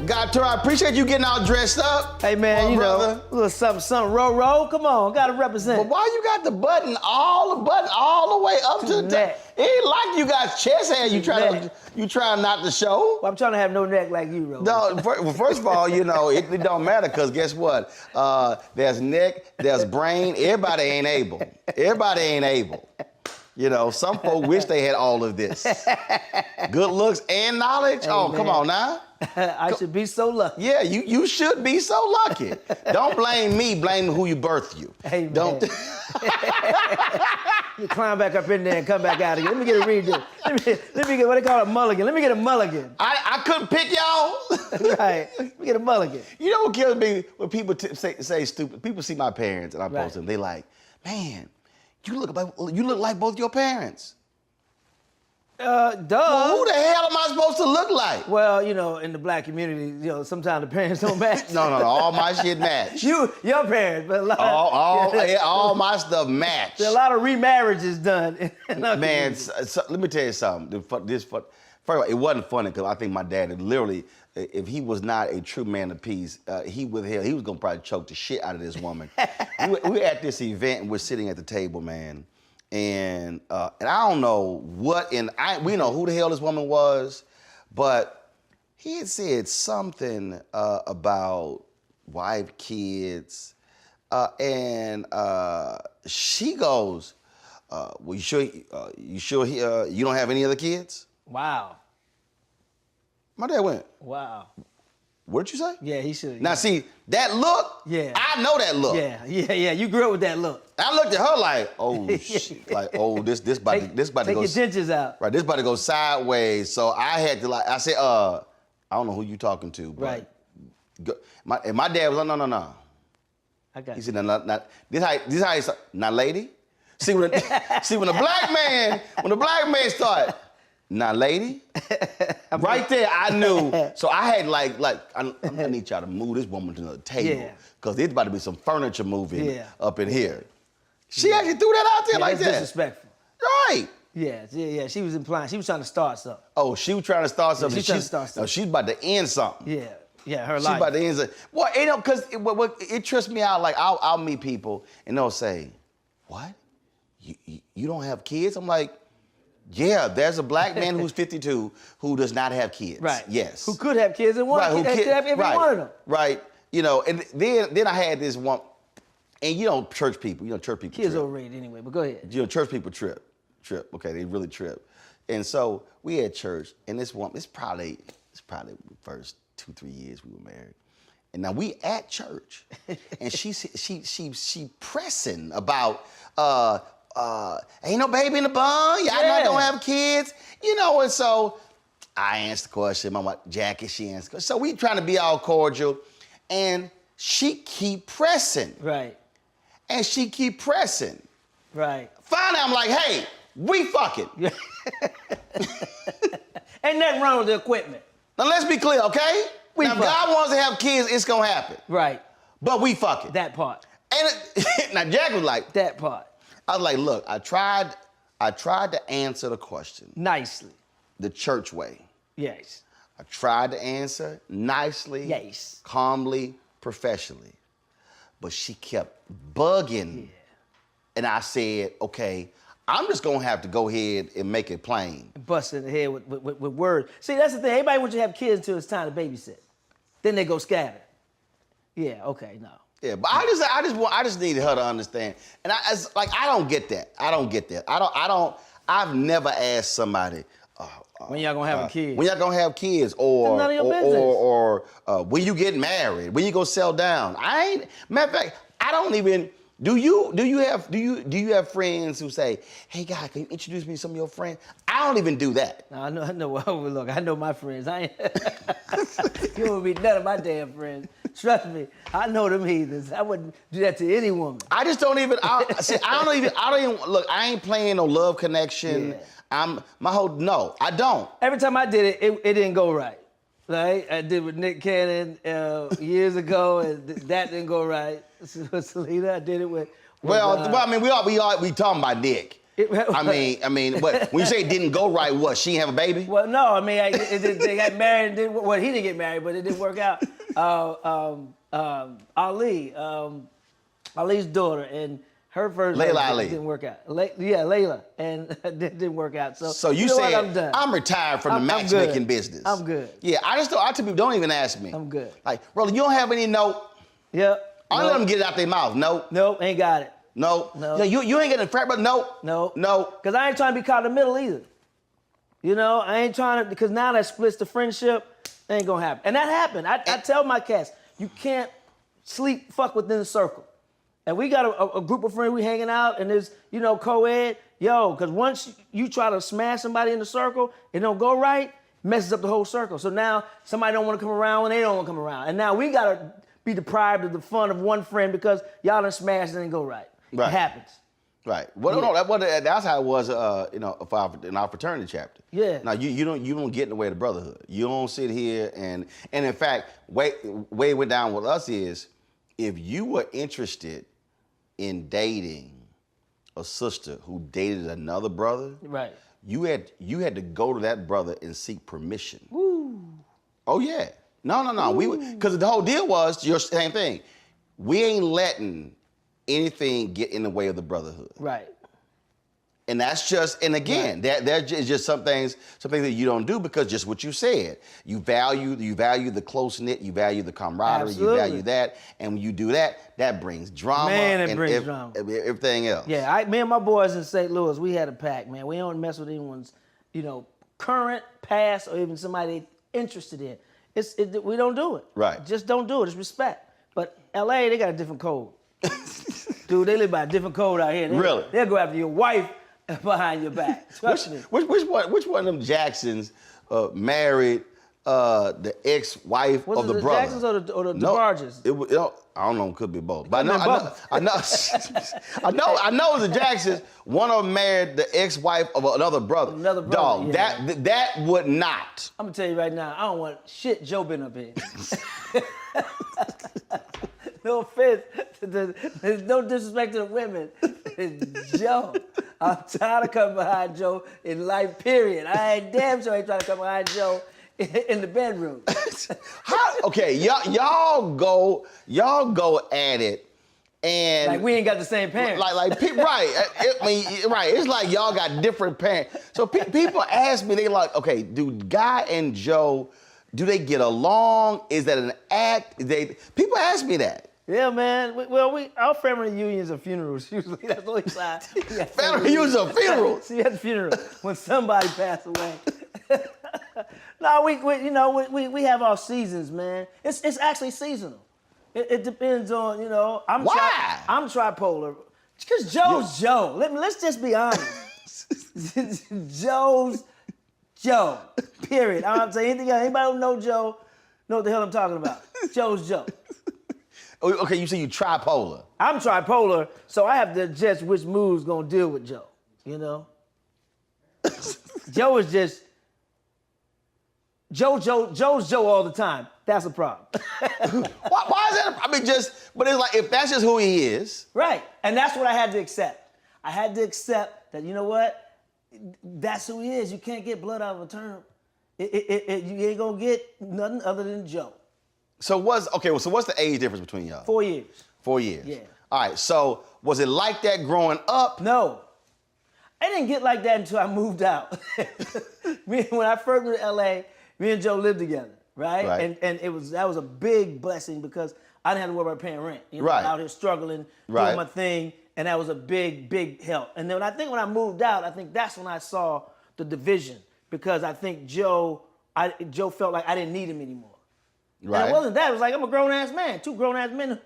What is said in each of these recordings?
Guy Torry, I appreciate you getting all dressed up. Hey man, you know, a little something, roll. Come on, gotta represent. But why you got the button all the way up to the neck? It ain't like you got chest hair. You trying not to show. Well, I'm trying to have no neck like you, Ro. No, first of all, you know, it don't matter because guess what? There's neck, there's brain. Everybody ain't able. Everybody ain't able. You know, some folk wish they had all of this. Good looks and knowledge. Hey, oh, man. Come on now. I should be so lucky. Yeah, you should be so lucky. Don't blame me, blame who you birthed you. Hey, man. Don't. You climb back up in there and come back out again. Let me get a redo. Let me get what they call a mulligan. Let me get a mulligan. I couldn't pick y'all. Right. Let me get a mulligan. You know what kills me when people say stupid? People see my parents and I post them. They like, man, you look like both your parents. Duh. Well, who the hell am I supposed to look like? Well, you know, in the black community, you know, sometimes the parents don't match. No, all my shit match. Your parents, but a lot All my stuff match. There are a lot of remarriages done. Man, so, let me tell you something. First of all, it wasn't funny because I think my dad had literally, if he was not a true man of peace, he was gonna probably choke the shit out of this woman. we were at this event and we're sitting at the table, man, and I don't know what, we know who the hell this woman was, but he had said something about wife, kids, and she goes, well, you sure you don't have any other kids? Wow. My dad went, Wow. What'd you say? Yeah, he should. Now see, that look, yeah. I know that look. Yeah. You grew up with that look. I looked at her like, oh shit. Like, oh, this about to go. Take your dentures out. Right, this about to go sideways. So I had to I said, I don't know who you talking to, but right. my dad was like, no. I got He said, no, this how he now lady. See when the black man started, now lady, right there I knew. So I had I'm gonna need y'all to move this woman to the table because there's about to be some furniture moving up in here. She actually threw that out there like that's that. Disrespectful. Right. Yeah. She was implying she was trying to start something. Oh, she was trying to start something. She's trying to start something. No, she's about to end something. Yeah, her She's life. about to end something. Well, you know, because it trips me out. Like I'll meet people and they'll say, "What? You don't have kids?" I'm like, yeah, there's a black man who's 52 who does not have kids. Right. Yes. Who could have kids and want to have every one of them. Right. You know, and then I had this one, and church people Kids trip. overrated anyway, but go ahead. Church people trip. Okay, they really trip. And so we had church, and this one, it's probably the first 2-3 years we were married. And now we at church, and she pressing about ain't no baby in the bun. Y'all not gonna have kids, And so I answered the question. My wife Jackie, she answered the question. So we trying to be all cordial, and she keep pressing. Right. And she keep pressing. Right. Finally, I'm like, hey, we fucking. Ain't nothing wrong with the equipment. Now let's be clear, okay? Now, if God wants to have kids, it's gonna happen. Right. But we fucking. That part. And now Jack was like. That part. I was like, look, I tried to answer the question. Nicely. The church way. Yes. I tried to answer nicely. Yes. Calmly, professionally. But she kept bugging. Yeah. And I said, okay, I'm just gonna have to go ahead and make it plain. Bust in the head with words. See, that's the thing. Everybody wants you to have kids until it's time to babysit. Then they go scatter. Yeah, okay, no. Yeah, but I just needed her to understand. And I don't get that. I've never asked somebody, when y'all gonna have a kid? When y'all gonna have kids, or none of your business. or when you get married, when you gonna settle down. Matter of fact, I don't even. Do you have friends who say, hey Guy, can you introduce me to some of your friends? I don't even do that. No, I know. Well, look, I know my friends. You won't be none of my damn friends. Trust me, I know them heathens. I wouldn't do that to any woman. I just don't even. I don't even look. I ain't playing no love connection. Yeah. No, I don't. Every time I did it didn't go right. Right? I did with Nick Cannon years ago, and that didn't go right. With Selena, I did it with. Well, I mean, we talking about Nick. I mean, what? When you say it didn't go right, what? She didn't have a baby? Well, no, I mean, they got married. Well, he didn't get married, but it didn't work out. Ali's daughter, and her first Layla Ali didn't work out. Layla, and it didn't work out. So you said I'm done. I'm retired from the matchmaking business. I'm good. Yeah, I tell people, don't even ask me. I'm good. Like, brother, you don't have any note? Yep. I let them get it out their mouth. Nope. Nope, ain't got it. No. No. You ain't getting a frat, but nope. No. No. Because I ain't trying to be caught in the middle either. I ain't trying to, because now that splits the friendship, ain't gonna happen. And that happened. I tell my cats, you can't fuck within the circle. And we got a group of friends, we hanging out, and there's, co-ed. Because once you try to smash somebody in the circle, it don't go right, messes up the whole circle. So now somebody don't want to come around when they don't want to come around. And now we gotta be deprived of the fun of one friend because y'all done smashed and didn't go right. Right. It happens. Right. Well, no, that's how it was, in our fraternity chapter. Yeah. Now you don't get in the way of the brotherhood. You don't sit here and in fact, way it went down with us is, if you were interested in dating a sister who dated another brother, Right. you had to go to that brother and seek permission. Woo. Oh yeah. No. Because the whole deal was your same thing. We ain't letting anything get in the way of the brotherhood. Right. And that's just, and again, that is just some things that you don't do, because just what you said, you value the close knit, you value the camaraderie, Absolutely. you value that, and when you do that, that brings drama. Man, it and brings drama. Everything else. Yeah, me and my boys in St. Louis, we had a pact, man. We don't mess with anyone's, current, past, or even somebody interested in. We don't do it. Right. Just don't do it. It's respect. But LA, they got a different code. Dude, they live by a different code out here. Really? They'll go after your wife behind your back. Trust me. Which one of them Jacksons married the ex-wife of the the brother? Jacksons or the DeBarges? I don't know. It could be both. But I know. I know the Jacksons. One of them married the ex-wife of another brother. Another brother. Dog. Yeah. That would not. I'm gonna tell you right now, I don't want shit Joe been up here. No offense, there's no disrespect to the women. Joe, I'm tired of coming behind Joe in life, period. I ain't damn sure ain't trying to come behind Joe in the bedroom. Okay, y'all go at it, and like we ain't got the same parents. Right. It's like y'all got different parents. So people ask me, they like, okay, do Guy and Joe, do they get along? Is that an act? People ask me that. Yeah, man. Our family reunions are funerals. Usually, that's the only time. Family reunions are funerals. See, at the funeral when somebody passed away. No, we have our seasons, man. It's actually seasonal. It depends on, Why? I'm tripolar. Because Joe's Joe. Let's just be honest. Joe's Joe. Period. I don't say anything else. Anybody who know Joe know what the hell I'm talking about. Joe's Joe. Okay, you say you tripolar. I'm tripolar, so I have to adjust which move's gonna deal with Joe. Joe is just Joe's Joe all the time. That's a problem. Why is that? But it's like, if that's just who he is. Right, and that's what I had to accept. I had to accept that, you know what? That's who he is. You can't get blood out of a turnip. You ain't gonna get nothing other than Joe. So what's the age difference between y'all? 4 years. 4 years. Yeah. All right. So was it like that growing up? No. I didn't get like that until I moved out. When I first moved to LA, me and Joe lived together, right? And that was a big blessing, because I didn't have to worry about paying rent. Right. Out here struggling, doing my thing, and that was a big, big help. And then when I moved out, I think that's when I saw the division, because I think Joe felt like I didn't need him anymore. Right. And it wasn't that. It was like, I'm a grown-ass man. 2 grown-ass men.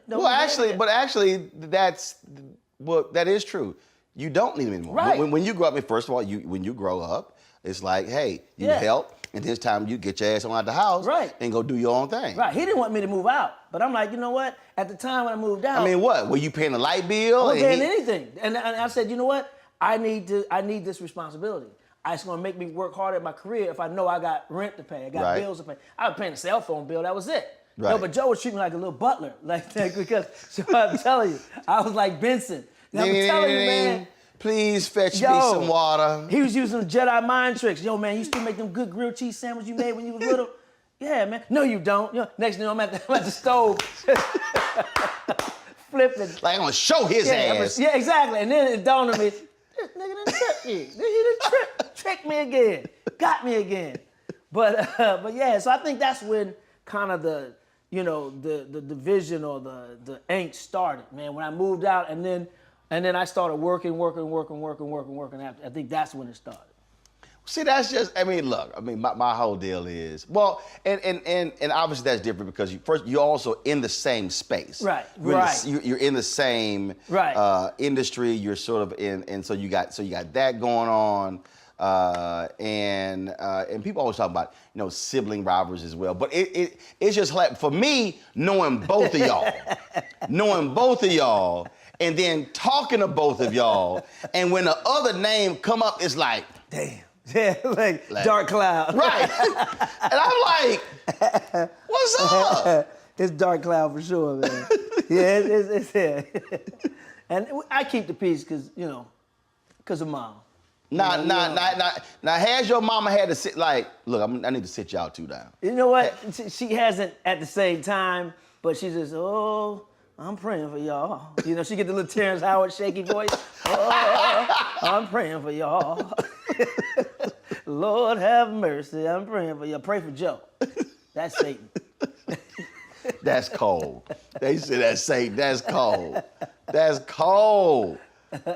That is true. You don't need him anymore. Right. When you grow up, first of all, when you grow up, it's like, hey, you help, and this time you get your ass on out the house, right, and go do your own thing. Right. He didn't want me to move out, but I'm like, you know what? At the time when I moved out, I mean, what? Were you paying a light bill? I wasn't paying anything, and I said, you know what? I need this responsibility. It's gonna make me work harder at my career if I know I got rent to pay, I got bills to pay. I was paying a cell phone bill, that was it. Right. No, but Joe was treating me like a little butler, because so I'm telling you, I was like Benson. And I'm telling you, man. Please fetch me some water. He was using Jedi mind tricks. Yo, man, you still make them good grilled cheese sandwiches you made when you was little? Yeah, man. No, you don't. Next thing I'm at the stove. Flipping. Like, I'm gonna show his ass. Yeah, exactly. And then it dawned on me, this nigga done tricked me. He done tricked me again. Got me again. But yeah, so I think that's when kind of the division or the angst started, man. When I moved out, and then I started working after. I think that's when it started. See, that's just, look, my whole deal is, and obviously that's different, because you're also in the same space. Right, You're in the same industry, you're sort of in, and so you got that going on, and people always talk about, sibling rivalries as well, but it's just like, for me, knowing both of y'all, and then talking to both of y'all, and when the other name come up, it's like, damn. Yeah, like dark cloud. Right. And I'm like, what's up? It's dark cloud for sure, man. Yeah, it's yeah. And I keep the peace because of mom. Now, has your mama had to sit like, look, I need to sit y'all two down. You know what? She hasn't at the same time, but she says, oh, I'm praying for y'all. She get the little Terrence Howard shaky voice. Oh, I'm praying for y'all. Lord have mercy, I'm praying for y'all. Pray for Joe. That's Satan. That's cold. They say that's Satan. That's cold. That's cold.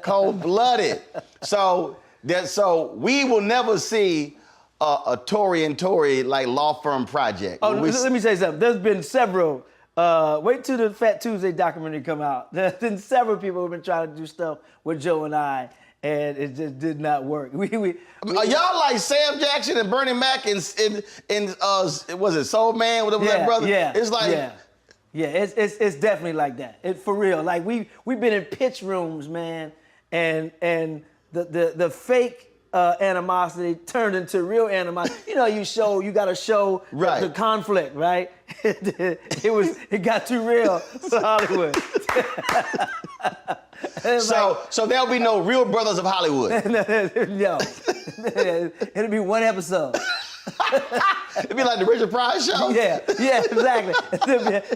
Cold-blooded. So we will never see a Torry and Torry like law firm project. Oh, let me say something. There's been several. Wait till the Fat Tuesday documentary come out. There's been several people who've been trying to do stuff with Joe and I, and it just did not work. Are y'all like Sam Jackson and Bernie Mac in was it Soul Man, whatever that brother? Yeah. It's like it's definitely like that. For real. Like we've been in pitch rooms, man, and the fake animosity turned into real animosity. You got to show right. the conflict, right? It got too real for Hollywood. So there'll be no Real Brothers of Hollywood. No, it'll be one episode. It'd be like the Richard Pryor show. Yeah, exactly.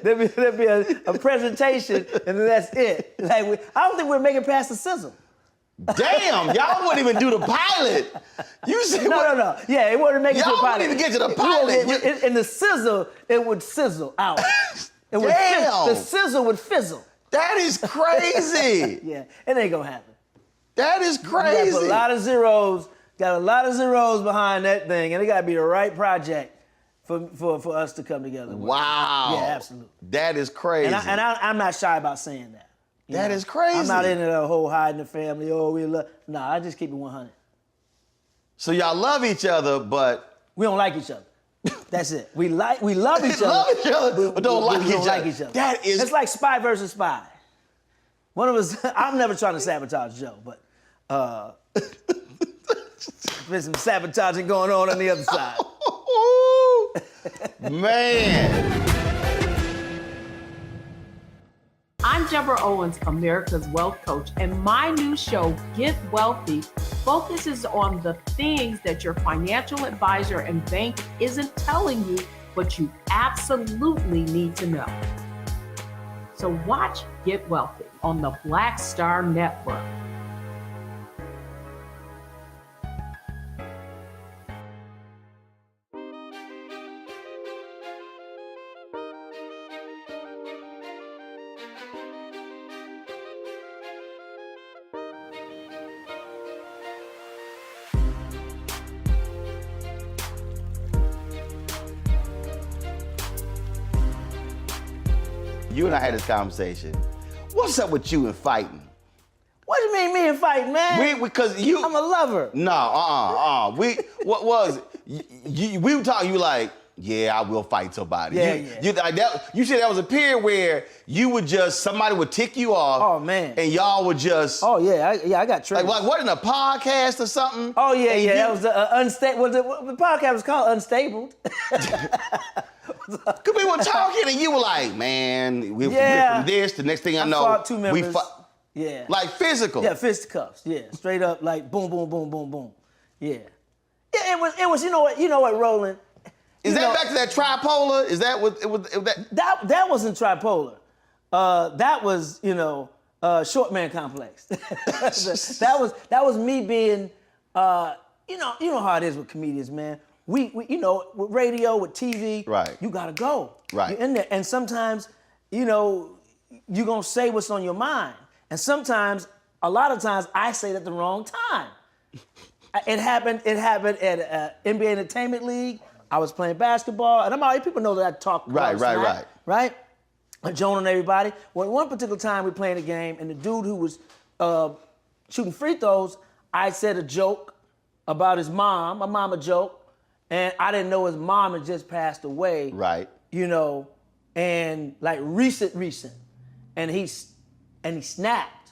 There'll be a presentation, and then that's it. Like I don't think we're making past the sizzle. Damn, y'all wouldn't even do the pilot. You said no. Yeah, it wouldn't make it to the pilot. Y'all wouldn't even get to the pilot. In the sizzle, it would sizzle out. Damn. The sizzle would fizzle. That is crazy. Yeah, it ain't gonna happen. That is crazy. You got a lot of zeros. Got a lot of zeros behind that thing, and it got to be the right project for us to come together with. Wow. Yeah, absolutely. That is crazy. And I'm not shy about saying that. That is crazy. I'm not into the whole hiding the family. Oh, we love. Nah, I just keep it 100. So y'all love each other, but we don't like each other. That's it. We love each other. Love each other, but don't like each other. That is. It's like spy versus spy. One of us. I'm never trying to sabotage Joe, but there's some sabotaging going on the other side. Man. I'm Deborah Owens, America's Wealth Coach, and my new show, Get Wealthy, focuses on the things that your financial advisor and bank isn't telling you, but you absolutely need to know. So watch Get Wealthy on the Black Star Network. You and I had this conversation. What's up with you and fighting? What do you mean me and fighting, man? Because you. I'm a lover. No, what was it? We were talking. You like, yeah, I will fight somebody. Yeah. You said that was a period where you would just somebody would tick you off. Oh man. And y'all would just. Oh yeah, I got triggers. Like what in a podcast or something? Oh yeah. That was unstable. The podcast was called Unstable. Because we were talking and you were like, man, we went from this. The next thing I know, fought two members. we fought. Yeah. Like physical. Yeah, fisticuffs. Yeah, straight up like boom, boom, boom, boom, boom. Yeah. Yeah, it was. You know what, Roland. Is that back to that tripolar? Is that what it was? That wasn't tripolar. That was short man complex. that was me being you know how it is with comedians, man. We with radio, with TV, right. You gotta go. Right. You're in there. And sometimes, you're gonna say what's on your mind. And sometimes, a lot of times, I say it at the wrong time. It happened at NBA Entertainment League. I was playing basketball, and people know that I talk. Right? Joan and everybody. Well, one particular time we playing a game, and the dude who was shooting free throws, I said a joke about his mom, a mama joke. And I didn't know his mom had just passed away. Right. And like recent. And he snapped.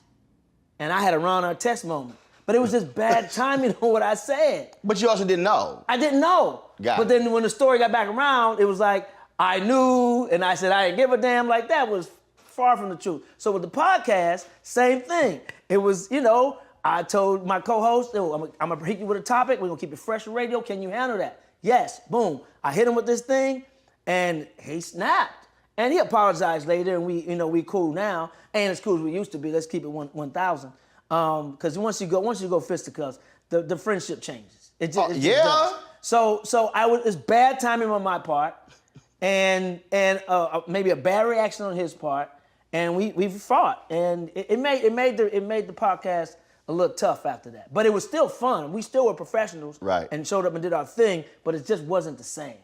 and I had a Ron Artest moment. But it was just bad timing on what I said. But you also didn't know. I didn't know. Got but it. then when the story got back around, it was like, I knew, and I said, I didn't give a damn. Like, that was far from the truth. So with the podcast, same thing. It was, I told my co-host, I'm going to hit you with a topic. We're going to keep it fresh on radio. Can you handle that? Yes. Boom. I hit him with this thing, and he snapped. And he apologized later, and we cool now. Ain't as cool as we used to be. Let's keep it 1,000. Because once you go fisticuffs, the friendship changes. It just does. So it's bad timing on my part, and maybe a bad reaction on his part, and we fought, and it made the podcast a little tough after that. But it was still fun. We still were professionals, right? And showed up and did our thing, but it just wasn't the same.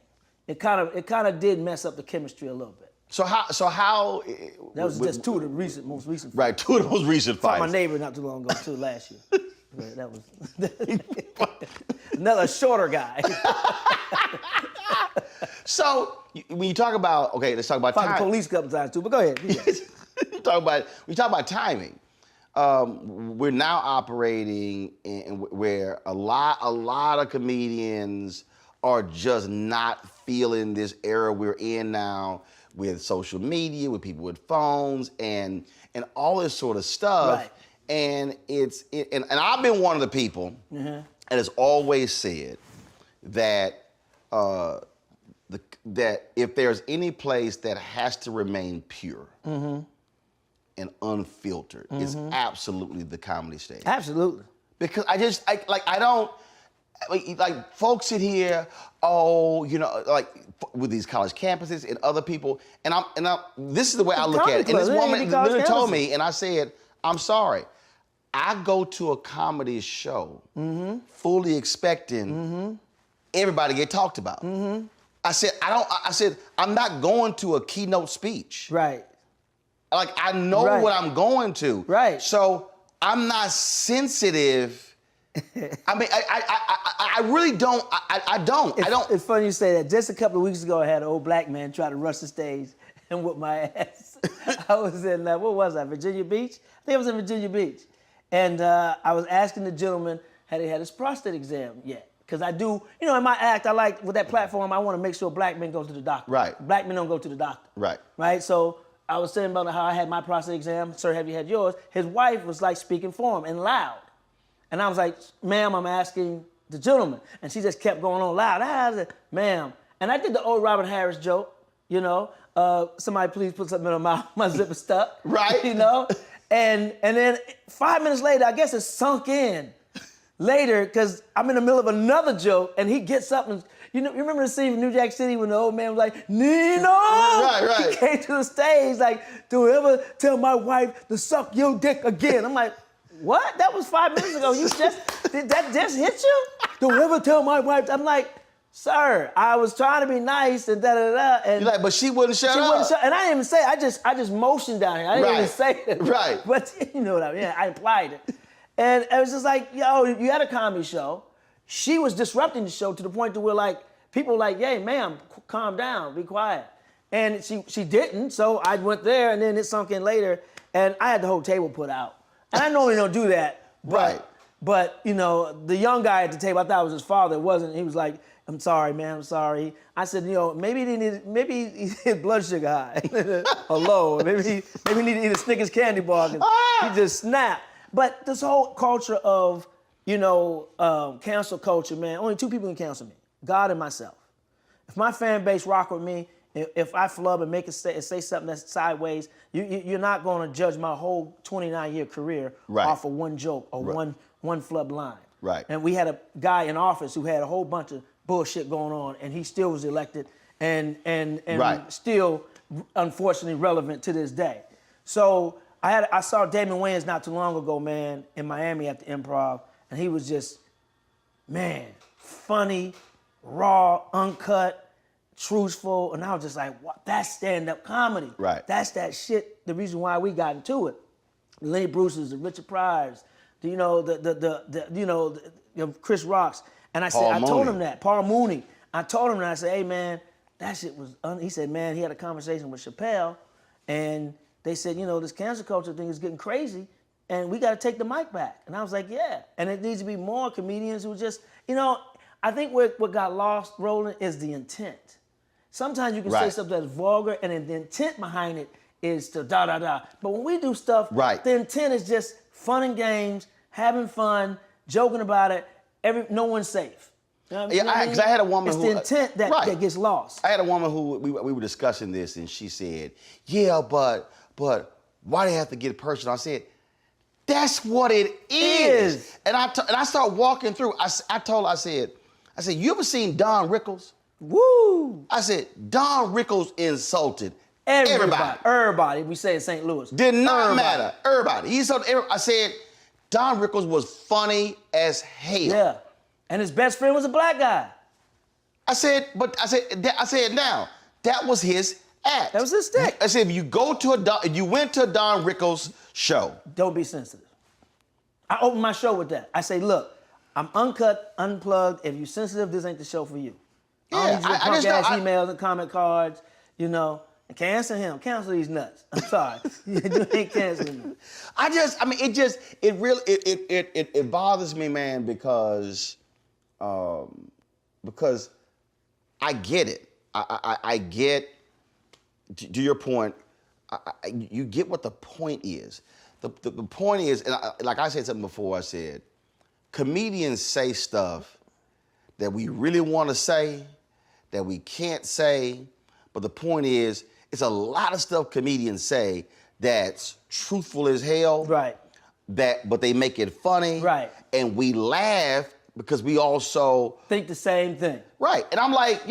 It kind of did mess up the chemistry a little bit. So how? That was just two of the most recent. Right, two of the most recent fights. Fought my neighbor not too long ago too, last year. That was another shorter guy. So when you talk about let's talk about fought time. the police a couple times too, but go ahead. We talk about timing. We're now operating where a lot of comedians are just not feeling this era we're in now with social media, with people with phones and all this sort of stuff. Right. And and I've been one of the people that has always said that that if there's any place that has to remain pure and unfiltered, it's absolutely the comedy stage. Absolutely. Because I don't. Like folks sit here, like with these college campuses and other people, and I'm this is the way I look at it. And this woman literally told me, and I said, I'm sorry. I go to a comedy show fully expecting everybody to get talked about. I said, I'm not going to a keynote speech. Right. Like I know what I'm going to. Right. So I'm not sensitive. I mean, I really don't. I don't. It's funny you say that. Just a couple of weeks ago, I had an old black man try to rush the stage and whip my ass. I was in, what was I, Virginia Beach? I think I was in Virginia Beach. And I was asking the gentleman, had he had his prostate exam yet? Because I do, in my act, I like, with that platform, I want to make sure black men go to the doctor. Right. Black men don't go to the doctor. Right. Right? So I was saying about how I had my prostate exam. Sir, have you had yours? His wife was like speaking for him and loud. And I was like, ma'am, I'm asking the gentleman. And she just kept going on loud. I said, ma'am. And I did the old Robin Harris joke, somebody please put something in her mouth, my zipper stuck. Right. And then 5 minutes later, I guess it sunk in later, because I'm in the middle of another joke, and he gets up and, you remember the scene in New Jack City when the old man was like, Nino! Right. He came to the stage like, don't ever tell my wife to suck your dick again. I'm like, what? That was 5 minutes ago. Did that just hit you? Don't ever tell my wife. I'm like, sir, I was trying to be nice and da-da-da. And you're like, but she wouldn't shut up. And I didn't even say it. I just motioned down here. I didn't even say it. Right. But you know what I mean. I implied it. And it was just like, yo, you had a comedy show. She was disrupting the show to the point to where like, people were like, hey, ma'am, calm down, be quiet. And she didn't, so I went there and then it sunk in later and I had the whole table put out. And I normally don't do that. But the young guy at the table, I thought it was his father. It wasn't. He was like, I'm sorry, man, I'm sorry. I said, maybe his blood sugar high or low. Maybe he need to eat a Snickers candy bar because he just snapped. But this whole culture of, cancel culture, man, only two people can cancel me, God and myself. If my fan base rock with me, if I flub and make it say something that's sideways, you're not going to judge my whole 29-year career off of one joke or one flub line. Right. And we had a guy in office who had a whole bunch of bullshit going on, and he still was elected, and still, unfortunately, relevant to this day. So I saw Damon Wayans not too long ago, man, in Miami at the Improv, and he was just, man, funny, raw, uncut, truthful, and I was just like, what? That's stand-up comedy. Right. That's that shit, the reason why we got into it. Lenny Bruce's, the Richard Pryor's, Chris Rock's. And I said, I told him that, Paul Mooney. I told him that, I said, hey man, that shit was, he said, man, he had a conversation with Chappelle, and they said, this cancel culture thing is getting crazy. and we got to take the mic back. And I was like, yeah. And it needs to be more comedians who just, I think what got lost, Roland, is the intent. Sometimes you can say something that's vulgar, and then the intent behind it is to da-da-da. But when we do stuff, the intent is just fun and games, having fun, joking about it. No one's safe. You know what I mean? Because I had a woman who... It's the intent that gets lost. I had a woman who, we were discussing this, and she said, yeah, but why do they have to get personal? I said, that's what it is. And I started walking through. I told her, I said, you ever seen Don Rickles? Woo! I said, Don Rickles insulted everybody. Everybody, we say in St. Louis. Did not matter. Everybody. He insulted everybody. I said, Don Rickles was funny as hell. Yeah. And his best friend was a black guy. I said, now, that was his act. That was his stick. I said, if you went to a Don Rickles show. Don't be sensitive. I opened my show with that. I say, look, I'm uncut, unplugged. If you're sensitive, this ain't the show for you. Yeah, I don't need your punk-ass emails and comment cards, And cancel him. Cancel these nuts. I'm sorry. You ain't canceling me. It bothers me, man, because I get it. I get, to your point, you get what the point is. The point is, and like I said something before, I said, comedians say stuff that we really want to say, that we can't say, but the point is, it's a lot of stuff comedians say that's truthful as hell. Right. But they make it funny. Right. And we laugh because we also think the same thing. Right. And I'm like,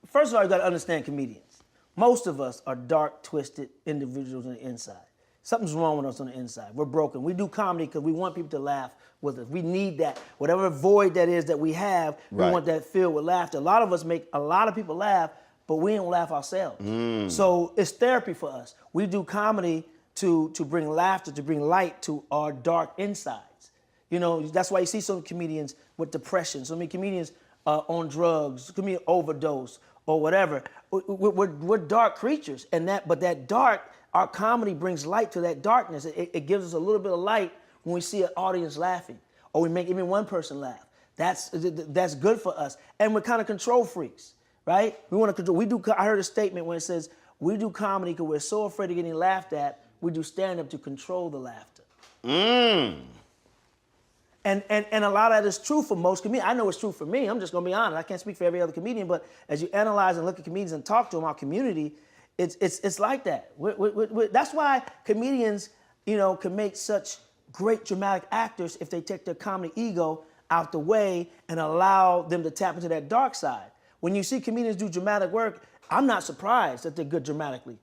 first of all, you gotta understand comedians. Most of us are dark, twisted individuals on the inside. Something's wrong with us on the inside. We're broken. We do comedy because we want people to laugh with us. We need that. Whatever void that is that we have, we want that filled with laughter. A lot of us make a lot of people laugh, but we don't laugh ourselves. So it's therapy for us. We do comedy to bring laughter, to bring light to our dark insides. That's why you see some comedians with depression, so many comedians on drugs, comedian overdose or whatever. We're dark creatures, but that dark, our comedy brings light to that darkness. It gives us a little bit of light when we see an audience laughing, or we make even one person laugh. That's good for us, and we're kind of control freaks. Right? We want to control. I heard a statement when it says we do comedy because we're so afraid of getting laughed at. We do stand-up to control the laughter. And a lot of that is true for most comedians. I know it's true for me. I'm just gonna be honest. I can't speak for every other comedian, but as you analyze and look at comedians and talk to them, our community, it's like that. That's why comedians, can make such great dramatic actors if they take their comedy ego out the way and allow them to tap into that dark side. When you see comedians do dramatic work, I'm not surprised that they're good dramatically.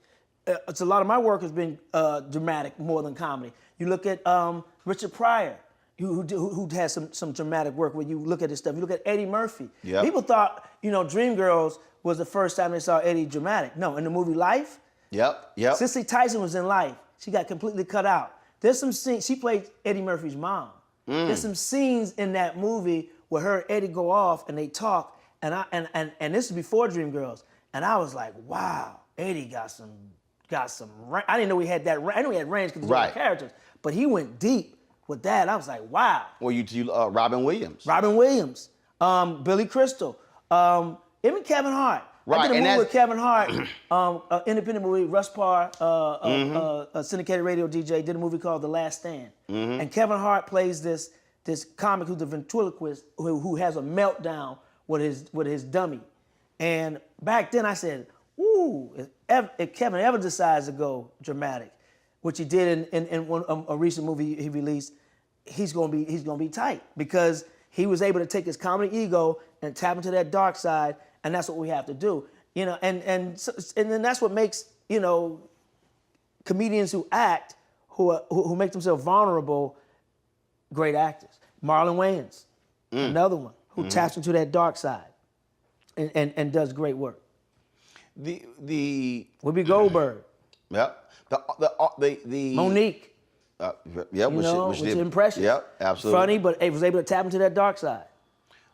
It's a lot of my work has been dramatic more than comedy. You look at Richard Pryor, who has some dramatic work. When you look at his stuff, you look at Eddie Murphy. Yep. People thought, Dreamgirls was the first time they saw Eddie dramatic. No, in the movie Life. Yep. Cicely Tyson was in Life. She got completely cut out. There's some scenes. She played Eddie Murphy's mom. There's some scenes in that movie where her and Eddie go off and they talk. And this is before Dreamgirls, and I was like, wow, Eddie got some. I didn't know he had that. I knew he had range because he was characters, but he went deep with that. I was like, wow. Well, Robin Williams. Billy Crystal, even Kevin Hart. Right, I did a movie with Kevin Hart, independent movie. Russ Parr, a syndicated radio DJ, did a movie called The Last Stand, and Kevin Hart plays this comic who's a ventriloquist who has a meltdown with his dummy. And back then I said, ooh, if Kevin ever decides to go dramatic, which he did in a recent movie he released, he's gonna be tight because he was able to take his comedy ego and tap into that dark side, and that's what we have to do. And then that's what makes, comedians who act, who make themselves vulnerable, great actors. Marlon Wayans, another one, who taps into that dark side and does great work. The Whoopi Goldberg. Yep. The Monique. Which is impressive. Yep, absolutely. Funny, but it was able to tap into that dark side.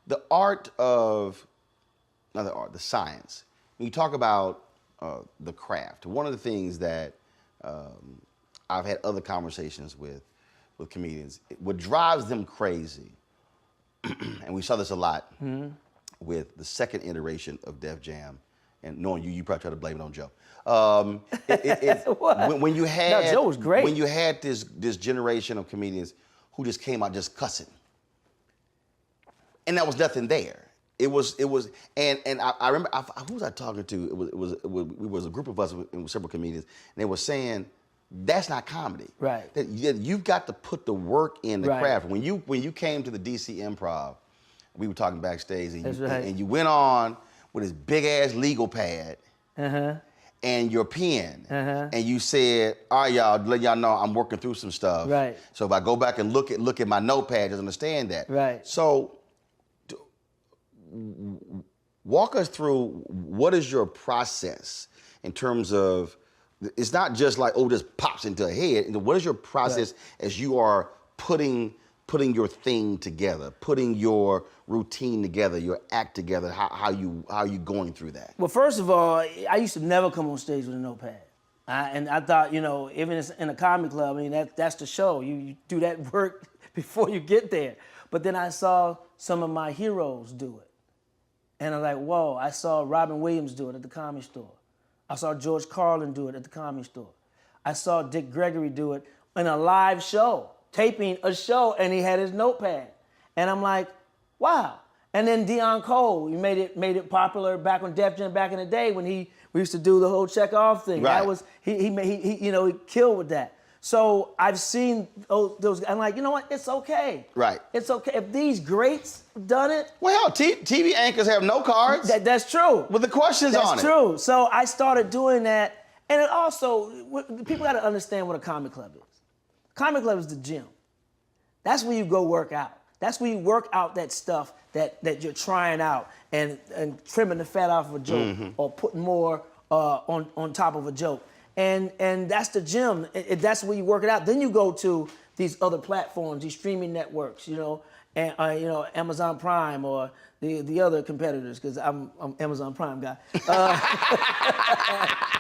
The art of, not the art, the science. When you talk about the craft, one of the things that I've had other conversations with comedians. What drives them crazy, and we saw this a lot with the second iteration of Def Jam, and knowing you probably try to blame it on Joe. When you had No, Joe was great. When you had this generation of comedians who just came out just cussing, and there was nothing there. It was, and I remember who was I talking to? We was a group of us and several comedians, and they were saying that's not comedy. Right. That you've got to put the work in the Right. craft. When you came to the DC Improv, we were talking backstage, and That's right. and you went on with this big ass legal pad. And your pen, and you said, "All right, y'all, let y'all know I'm working through some stuff." Right. So if I go back and look at my notepad, just understand that. Right. So, walk us through what is your process in terms of. It's not just like just pops into a head. What is your process as you are putting your thing together, putting your routine together, your act together? How you going through that? Well, first of all, I used to never come on stage with a notepad. And I thought, even in a comedy club, I mean, that's the show. You do that work before you get there. But then I saw some of my heroes do it. And I'm like, whoa, I saw Robin Williams do it at the Comedy Store. I saw George Carlin do it at the Comedy Store. I saw Dick Gregory do it in a live show, taping a show, and he had his notepad. And I'm like, wow. And then Deion Cole, he made it popular back on Def Jam back in the day when we used to do the whole check off thing. Right. That was he killed with that. So I've seen those. I'm like, you know what? It's okay. Right. It's okay if these greats have done it. Well, hell, TV anchors have no cards. That's true. With the questions on it. That's true. So I started doing that, and it also people got to understand what a comedy club is. Comedy club is the gym. That's where you go work out. That's where you work out that stuff that you're trying out and trimming the fat off of a joke or putting more on top of a joke. And that's the gym. That's where you work it out. Then you go to these other platforms, these streaming networks, and Amazon Prime or the other competitors, because I'm Amazon Prime guy.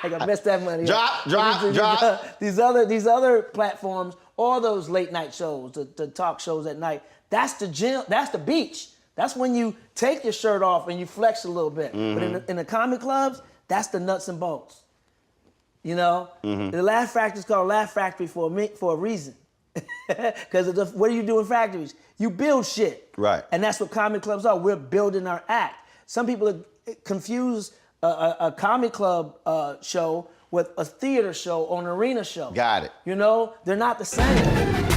I got messed that money up. Drop. These other platforms, all those late night shows, the talk shows at night. That's the gym. That's the beach. That's when you take your shirt off and you flex a little bit. But in the comedy clubs, that's the nuts and bolts. The Laugh Factory is called Laugh Factory for a reason. Because what do you do in factories? You build shit. Right. And that's what comedy clubs are. We're building our act. Some people confuse a comedy club show with a theater show or an arena show. Got it. They're not the same.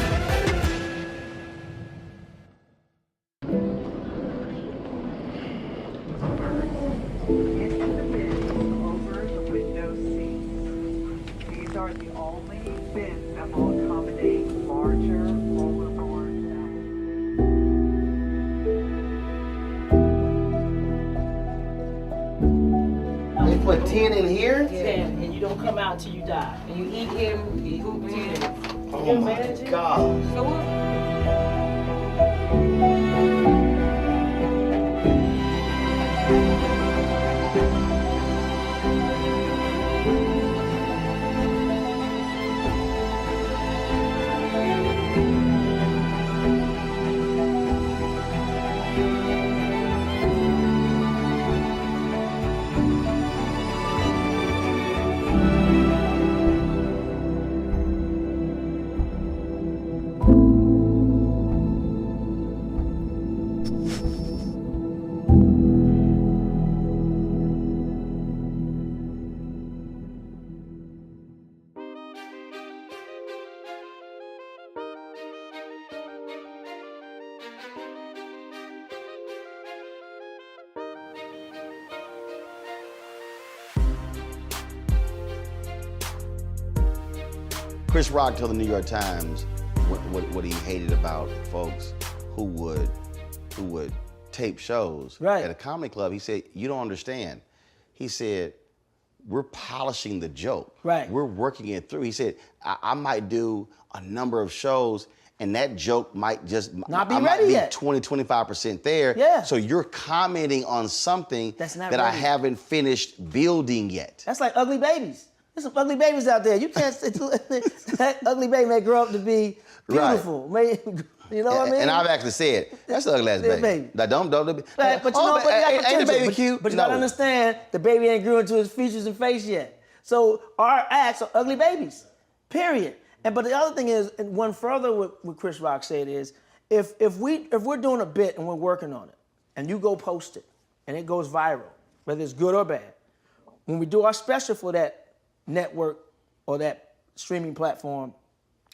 Put 10 in here? 10, and you don't come out till you die. And you eat him, you eat 10. Oh my God. So what? Chris Rock told the New York Times what he hated about folks who would tape shows at a comedy club. He said, "You don't understand." He said, "We're polishing the joke. Right. We're working it through." He said, I might do a number of shows and that joke might just not be I ready might be yet. 20-25% there. Yeah. So you're commenting on something That's not that I ready. haven't finished building yet. That's like ugly babies. There's some ugly babies out there. You can't. That ugly baby may grow up to be beautiful. Right. You know what I mean? And I've actually said, that's an ugly ass baby. Like, don't. But you know, ain't the baby cute? But you gotta understand, the baby ain't grew into his features and face yet. So our acts are ugly babies. Period. But the other thing is, and one further what Chris Rock said is, if we're doing a bit and we're working on it, and you go post it, and it goes viral, whether it's good or bad, when we do our special for that network or that streaming platform,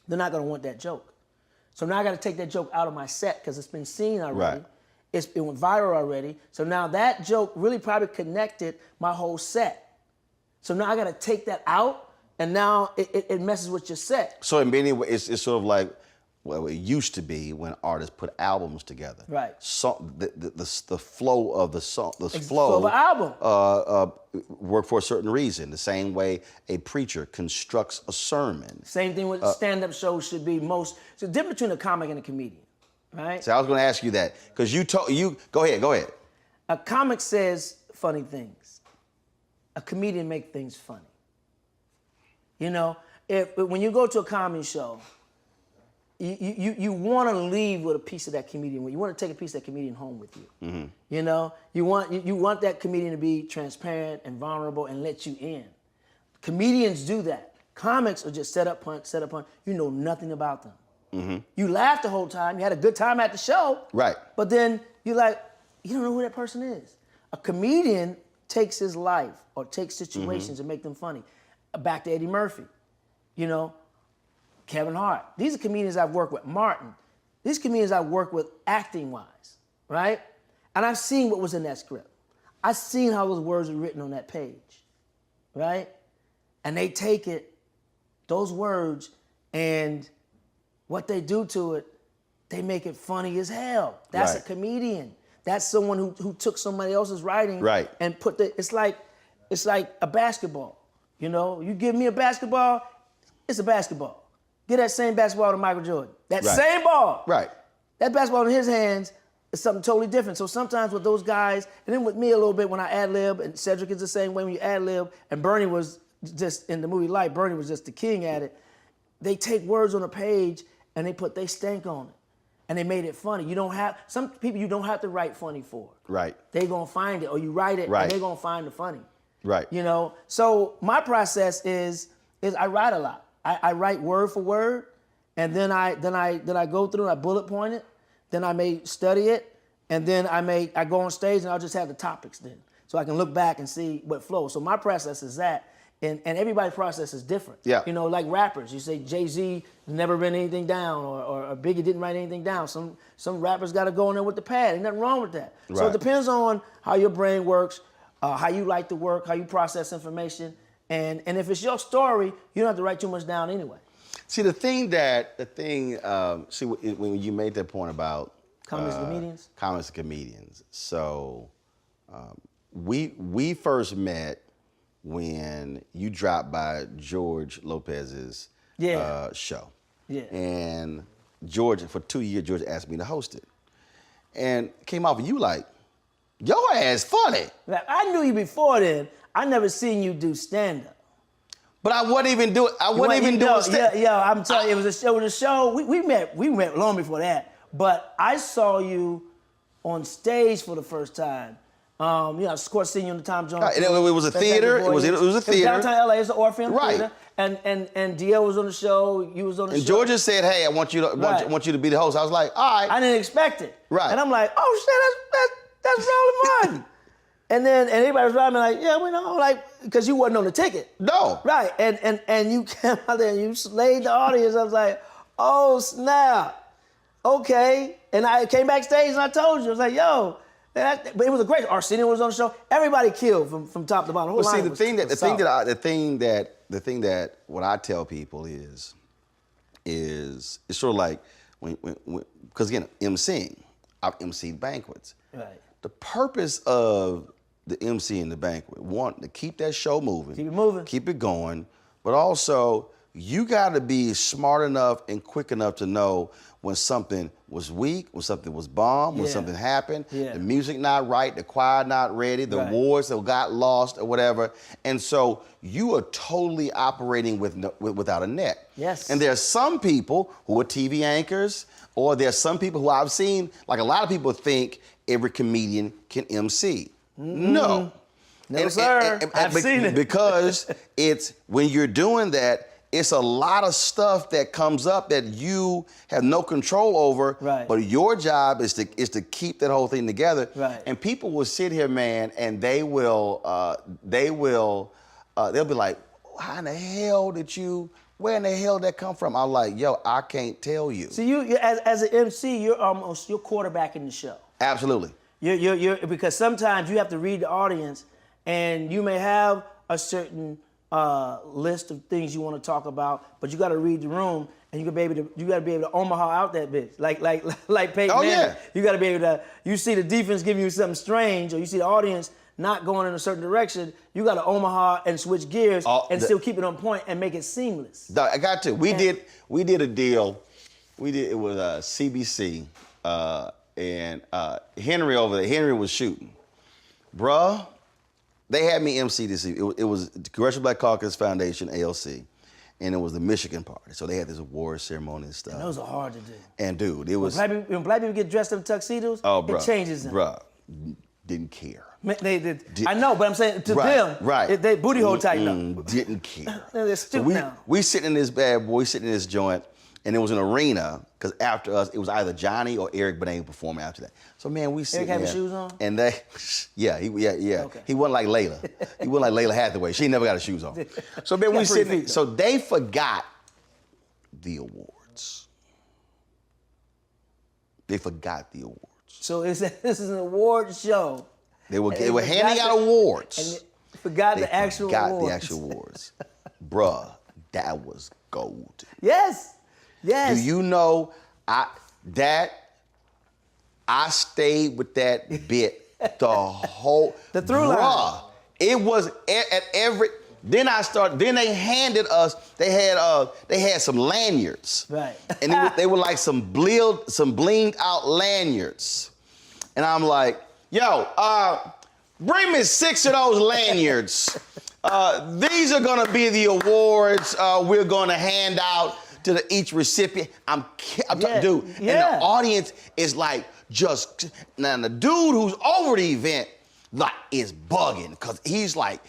they're not gonna want that joke. So now I gotta take that joke out of my set because it's been seen already. Right. It went viral already. So now that joke really probably connected my whole set. So now I gotta take that out, and now it messes with your set. So in many ways, it's sort of like, well, it used to be when artists put albums together. Right. So the flow of the song, the flow of an album. Work for a certain reason. The same way a preacher constructs a sermon. Same thing with stand-up shows should be most. It's the difference between a comic and a comedian, right? So I was going to ask you that because go ahead. A comic says funny things. A comedian makes things funny. You know, when you go to a comedy show, you want to leave with a piece of that comedian. You want to take a piece of that comedian home with you. Mm-hmm. You know, you want that comedian to be transparent and vulnerable and let you in. Comedians do that. Comics are just set up punch. You know nothing about them. Mm-hmm. You laughed the whole time. You had a good time at the show. Right. But then you're like, you don't know who that person is. A comedian takes his life or takes situations and make them funny. Back to Eddie Murphy. You know, Kevin Hart. These are comedians I've worked with. Martin. These comedians I've worked with acting-wise, right? And I've seen what was in that script. I've seen how those words are written on that page, right? And they take those words, and what they do to it, they make it funny as hell. That's right. A comedian. That's someone who took somebody else's writing right. and put it's like a basketball. You know, you give me a basketball, it's a basketball. Give that same basketball to Michael Jordan. That right. same ball. Right. That basketball in his hands is something totally different. So sometimes with those guys, and then with me a little bit when I ad-lib, and Cedric is the same way when you ad-lib, and Bernie was just, in the movie Light, Bernie was just the king at it. They take words on a page and they stank on it. And they made it funny. Some people you don't have to write funny for. Right. They gonna find it, or you write it, right. and they gonna find the funny. Right. You know, so my process is I write a lot. I write word for word, and then I go through and I bullet point it. Then I may study it, and then I go on stage and I'll just have the topics then, so I can look back and see what flows. So my process is that, and everybody's process is different. Yeah. You know, like rappers, you say Jay-Z never written anything down, or Biggie didn't write anything down. Some rappers got to go in there with the pad. Ain't nothing wrong with that. Right. So it depends on how your brain works. How you like to work, how you process information, and if it's your story, you don't have to write too much down anyway. See, when you made that point about Comics and comedians? Comics and comedians. So we first met when you dropped by George Lopez's show. Yeah. And George, for 2 years, George asked me to host it. And came off of you like, your ass funny. I knew you before then. I never seen you do stand-up. But I wouldn't even do it. I wouldn't even do it. Yeah, I'm telling you, it was a show. We met long before that. But I saw you on stage for the first time. Of course, seeing you in the Tom Jones. It was a theater. It was a theater. Downtown LA. It's an Orpheum right. Theater. And DL was on the show. You was on the show. And Georgia said, "Hey, I want you to be the host." I was like, "All right." I didn't expect it. Right. And I'm like, "Oh shit, that's Roland Martin." And everybody was around me like, "Yeah, we know," because you wasn't on the ticket. No. Right. And you came out there and you slayed the audience. I was like, "Oh snap, okay." And I came backstage and I told you, I was like, "Yo." But it was a great. Arsenio was on the show. Everybody killed from top to bottom. Well, see, the thing that what I tell people is it's sort of like when because again, emceeing. I've emceed banquets. Right. The purpose of the MC in the banquet, one, to keep that show moving. Keep it moving. Keep it going. But also, you got to be smart enough and quick enough to know when something was weak, when something was bomb, when Yeah. something happened, Yeah. the music not right, the choir not ready, the Right. awards that got lost or whatever. And so you are totally operating without a net. Yes. And there are some people who are TV anchors, or there are some people who I've seen, like a lot of people think every comedian can MC. No. No, sir. I've seen it. Because it's, when you're doing that, it's a lot of stuff that comes up that you have no control over. Right. But your job is to keep that whole thing together. Right. And people will sit here, man, and they'll be like, how in the hell where in the hell did that come from? I'm like, yo, I can't tell you. So you as an MC, you're quarterbacking the show. Absolutely. You're because sometimes you have to read the audience, and you may have a certain list of things you want to talk about, but you got to read the room, and you got to be able to Omaha out that bitch, like Peyton Manning. Yeah. You got to be able to. You see the defense giving you something strange, or you see the audience not going in a certain direction. You got to Omaha and switch gears still keep it on point and make it seamless. I got to. We did a deal. It was CBC and Henry over there. Henry was shooting, bruh. They had me MC this evening. It was the Congressional Black Caucus Foundation, ALC, and it was the Michigan party. So they had this award ceremony and stuff. And those are hard to do. And dude, it was. When black people get dressed in tuxedos, it changes them. Bruh, didn't care. They did. I know, but I'm saying to them, they booty hole tighten up. Didn't care. They're astute now. We sitting in this bad boy, sitting in this joint, and it was an arena, because after us, it was either Johnny or Eric Benet performing after that. So man, we sitting Eric there. had his shoes on? And yeah. Okay. He wasn't like Layla. He wasn't like Layla Hathaway. She never got her shoes on. So man, we sitting there. So they forgot the awards. They forgot the awards. So this is an award show. They were handing out awards. And they forgot the actual awards. Forgot the actual awards. Bruh, that was gold. Yes. Do you know I stayed with that bit the whole the through line. Bruh, it was at every. Then they handed us. They had some lanyards. Right. And they were like some blinged out lanyards. And I'm like, yo, bring me 6 of those lanyards. These are gonna be the awards we're gonna hand out to each recipient. Dude. Yeah. And the audience is like now the dude who's over the event like is bugging, because he's like,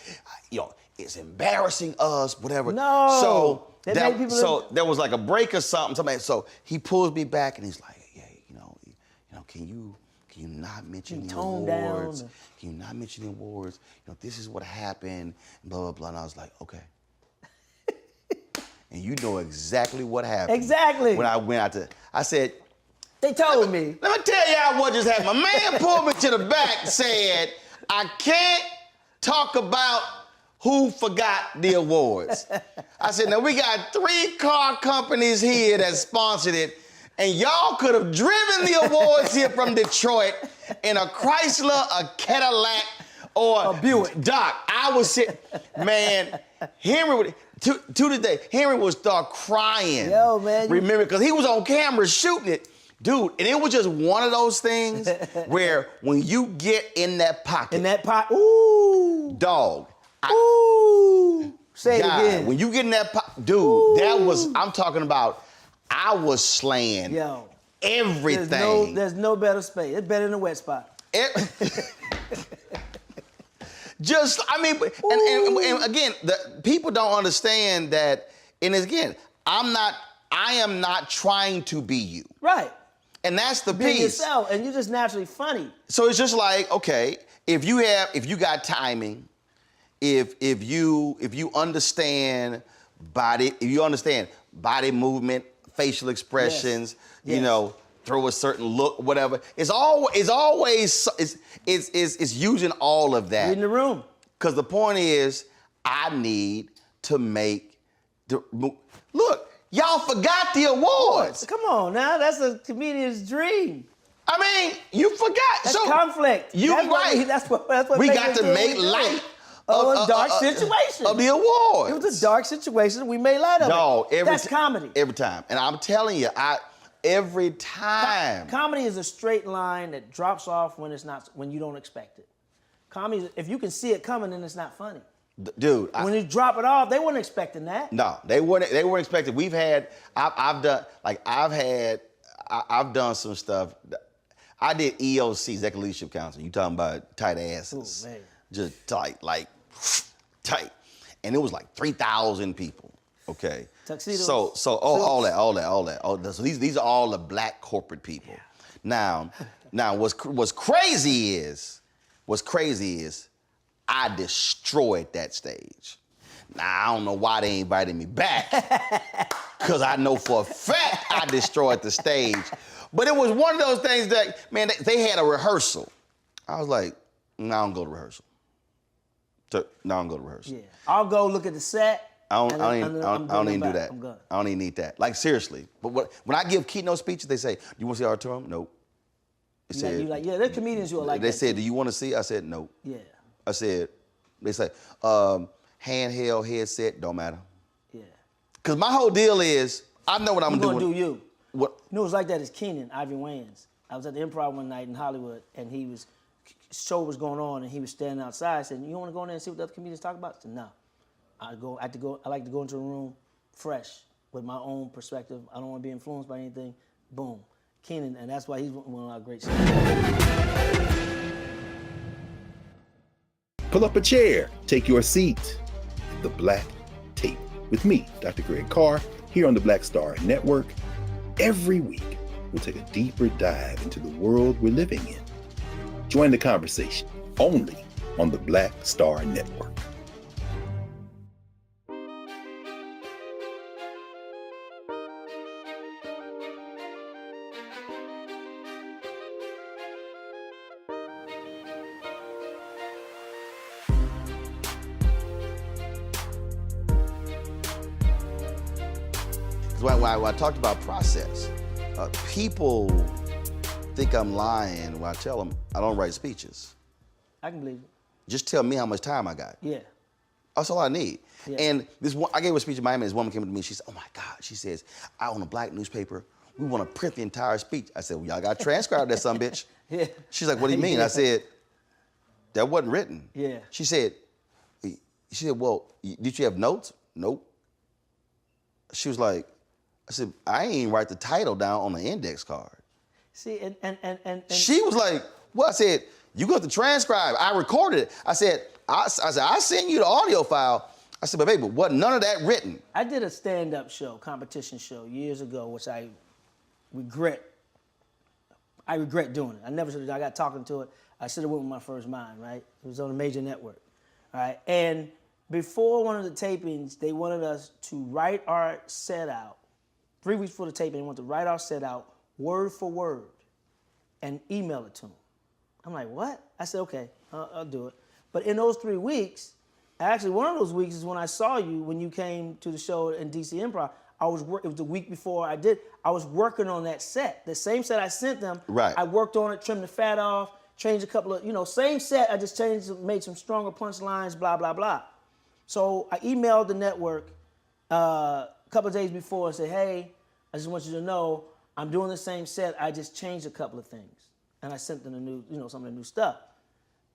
yo, it's embarrassing us, whatever. No. So They there was like a break or something. So he pulls me back and he's like, yeah, you know, can you not mention the awards? Can you not mention the awards? You know, this is what happened, blah, blah, blah. And I was like, okay. And you know exactly what happened. Exactly. When I went out I said, they told me. Let me tell y'all what just happened. My man pulled me to the back, said, I can't talk about who forgot the awards. I said, now we got 3 car companies here that sponsored it, and y'all could have driven the awards here from Detroit in a Chrysler, a Cadillac, or a Buick. Doc, I was sitting, man, Henry, to this day, Henry would start crying. Yo, man. Remember, because he was on camera shooting it. Dude, and it was just one of those things where when you get in that pocket. Ooh. Dog. Ooh. Say it God, again. when you get in that pocket, dude, I'm talking about, I was slaying everything. There's no better space. It's better than a wet spot. And again, the people don't understand that, and again, I am not trying to be you. Right. And that's the Be piece. yourself, and you're just naturally funny. So it's just like, okay, if you got timing, if you understand body movement, facial expressions, Yes. you know, throw a certain look, whatever. It's using all of that. Reading the room. Because the point is, I need to make look. Y'all forgot the awards. Come on now, that's a comedian's dream. I mean, you forgot. That's conflict. You're right. That's what we got to make light of a dark situation. Of the awards. It was a dark situation. We made light of it. No, that's comedy. Every time. And I'm telling you, Every time. Comedy is a straight line that drops off when you don't expect it. Comedy, if you can see it coming, then it's not funny. Dude, when you drop it off, they weren't expecting that. No, they weren't expecting. I've done some stuff. I did EOC, Executive Leadership Council. You talking about tight asses. Ooh, man. Just tight, like tight. And it was like 3,000 people. Okay. Tuxedos. So all that. So these are all the black corporate people. Yeah. Now what's crazy is I destroyed that stage. Now I don't know why they invited me back. Cause I know for a fact I destroyed the stage. But it was one of those things that, man, they had a rehearsal. I was like, no, I don't go to rehearsal. No, I don't go to rehearsal. Yeah. I'll go look at the set. I don't even do that. I'm good. I don't even need that. Like, seriously. But when I give keynote speeches, they say, you want to see our auditorium? Nope. There's comedians who are like they that. said, too. do you want to see? I said, nope. Yeah. I said, they say, handheld headset, don't matter. Yeah. Because my whole deal is, I know what I'm doing. You're going to do you. What? You know, it was like that as Keenan, Ivan Wayans. I was at the Improv one night in Hollywood, and show was going on, and he was standing outside. I said, you want to go in there and see what the other comedians talk about? I said, no. I like to go into a room fresh with my own perspective. I don't want to be influenced by anything. Boom. Keenan, and that's why he's one of our great stars. Pull up a chair, take your seat. The Black Tape with me, Dr. Greg Carr, here on the Black Star Network. Every week, we'll take a deeper dive into the world we're living in. Join the conversation only on the Black Star Network. When I talked about process, people think I'm lying when I tell them I don't write speeches. I can believe it. Just tell me how much time I got. Yeah. That's all I need. Yeah. And I gave a speech in Miami, and this woman came up to me, she said, oh my God, she says, I own a black newspaper, we want to print the entire speech. I said, well, y'all got to transcribe that son bitch. Yeah. She's like, what do you mean? I said, that wasn't written. Yeah. She said, well, did you have notes? Nope. She was like, I said, I ain't even write the title down on the index card. See, and she was like, well, I said, you got to transcribe. I recorded it. I said, I sent you the audio file. I said, but baby, none of that written. I did a stand-up show, competition show years ago, which I regret doing it. I never should have. I got talking to it. I should have went with my first mind, right? It was on a major network, all right? And before one of the tapings, they wanted us to write our set out. 3 weeks before the taping, they wanted to write our set out word for word and email it to them. I'm like, what? I said, okay, I'll do it. But in those 3 weeks, actually one of those weeks is when I saw you when you came to the show in DC Improv. It was the week before I was working on that set. The same set I sent them. Right. I worked on it, trimmed the fat off, changed a couple of, same set, I just made some stronger punchlines, blah, blah, blah. So I emailed the network a couple of days before and said, hey, I just want you to know I'm doing the same set. I just changed a couple of things. And I sent them some of the new stuff.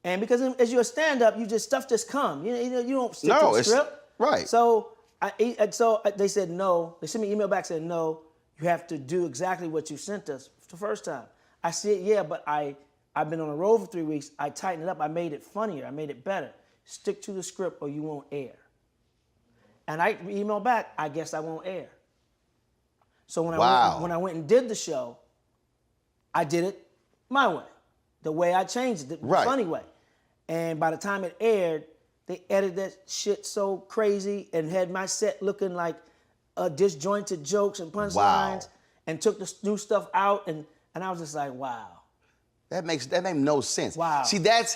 And because as you're a stand-up, stuff just come. You don't stick to the script. Right. So they said no. They sent me an email back saying no. You have to do exactly what you sent us the first time. I said yeah, but I've been on the road for 3 weeks. I tightened it up. I made it funnier. I made it better. Stick to the script or you won't air. And I emailed back. I guess I won't air. So when I went and did the show, I did it my way, the way I changed it, the funny way. And by the time it aired, they edited that shit so crazy and had my set looking like disjointed jokes and punchlines, and took the new stuff out, and I was just like, wow. That makes no sense. Wow. See, that's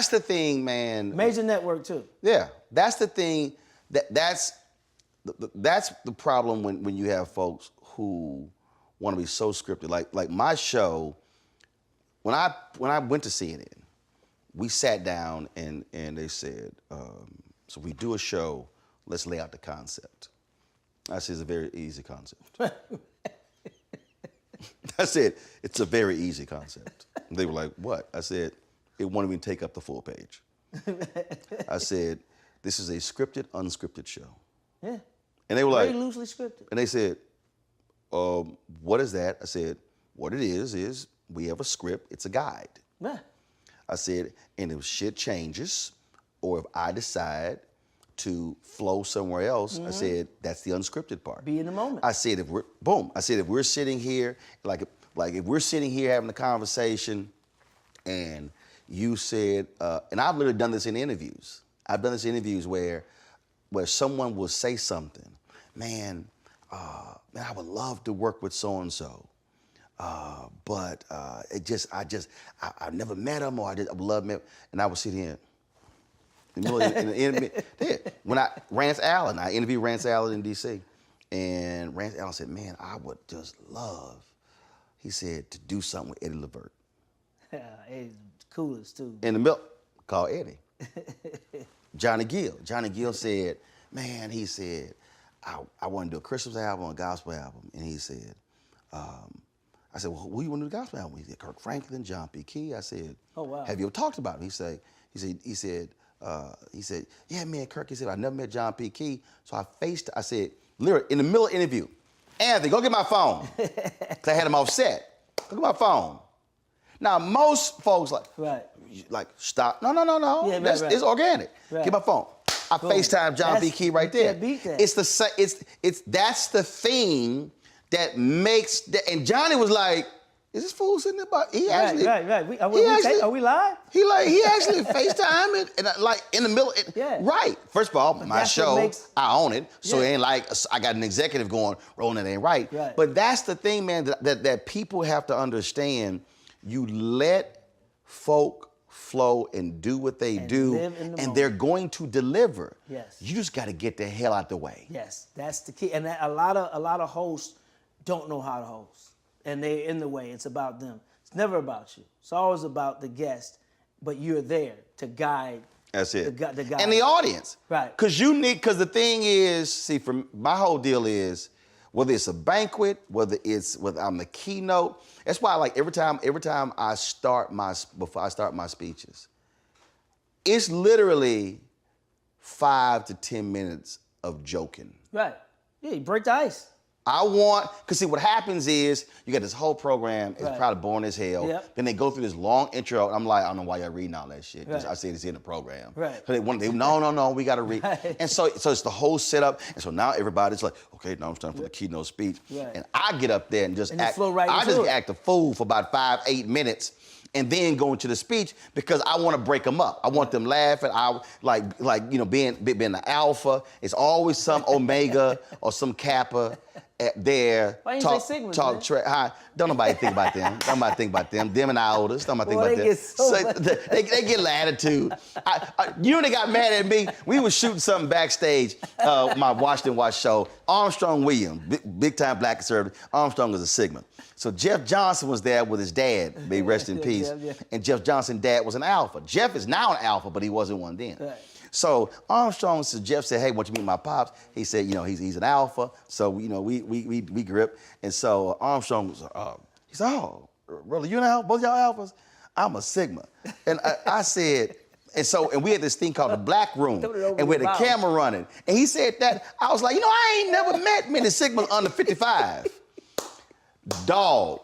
the thing, man. Major network too. Yeah, that's the thing. That's the problem when you have folks who want to be so scripted. Like my show, when I went to CNN, we sat down and they said, so we do a show, let's lay out the concept. I said, it's a very easy concept. I said, it's a very easy concept. They were like, what? I said, it won't even take up the full page. I said, this is a scripted, unscripted show. Yeah. And they were like, very loosely scripted. and they said, what is that? I said, what it is we have a script, it's a guide. Yeah. I said, and if shit changes, or if I decide to flow somewhere else, I said, that's the unscripted part. Be in the moment. I said, if we're sitting here, like if we're sitting here having a conversation and you said, and I've literally done this in interviews. I've done this in interviews where someone will say something, man, I would love to work with so-and-so. But I've never met him, or I would love him. And I would sit here. When Rance Allen, I interviewed Rance Allen in D.C. And Rance Allen said, man, I would just love, he said, to do something with Eddie Levert. Yeah, Eddie's the coolest too. In the middle, called Eddie. Johnny Gill said, man, he said, I want to do a Christmas album, a gospel album. And he said, I said, well, who you want to do the gospel album? He said, Kirk Franklin, John P. Key. I said, oh, wow. Have you ever talked about him? He said, yeah, man, Kirk. He said, I never met John P. Key. So I said, literally, in the middle of the interview, Anthony, go get my phone. Because I had him offset. Go get my phone. Now, most folks like stop. No. Yeah, right. It's organic. Right. Get my phone. I FaceTime John P. Key right there. Can't beat that. That's the thing that makes, and Johnny was like, is this fool sitting there? Right. Are we live? He actually FaceTime it, and like in the middle. Right. First of all, my show, I own it, so it ain't like I got an executive going, Roland, it ain't right. But that's the thing, man, that people have to understand. You let folk flow and do what they do, and they're going to deliver. Yes. You just got to get the hell out the way. Yes, that's the key. And a lot of hosts don't know how to host, and they're in the way. It's about them. It's never about you. It's always about the guest, but you're there to guide. That's it. The guide. And the audience. Right. Because the thing is, see, my whole deal is, whether it's a banquet, whether I'm the keynote. That's why, like, every time before I start my speeches, it's literally 5 to 10 minutes of joking. Right. Yeah, you break the ice. Because see, what happens is, you got this whole program, it's probably boring as hell. Yep. Then they go through this long intro, and I'm like, I don't know why y'all reading all that shit. I said it's in the program. Right. So no, we got to read. Right. And so it's the whole setup. And so now everybody's like, okay, now it's time for the keynote speech. Right. And I get up there and just act a fool for about 5-8 minutes. And then go into the speech because I want to break them up. I want them laughing. I being the alpha. It's always some omega or some kappa there. Why you say Sigma? Don't nobody think about them. Don't nobody think about them. Them and idols. Don't nobody think about them. They get an attitude. They got mad at me. We was shooting something backstage. My Washington Watch show. Armstrong Williams, big time black conservative. Armstrong was a Sigma. So Jeff Johnson was there with his dad, may rest in peace. Yeah. And Jeff Johnson's dad was an alpha. Jeff is now an alpha, but he wasn't one then. Right. So Armstrong, Jeff said, hey, why don't you meet my pops? He said, he's an alpha. So, we grip. And so Armstrong was, he said, oh, really, you an alpha? Both y'all alphas? I'm a Sigma. And I said, and we had this thing called the black room, and we had the camera running. And he said that, I was like, I ain't never met many Sigmas under 55. Dog,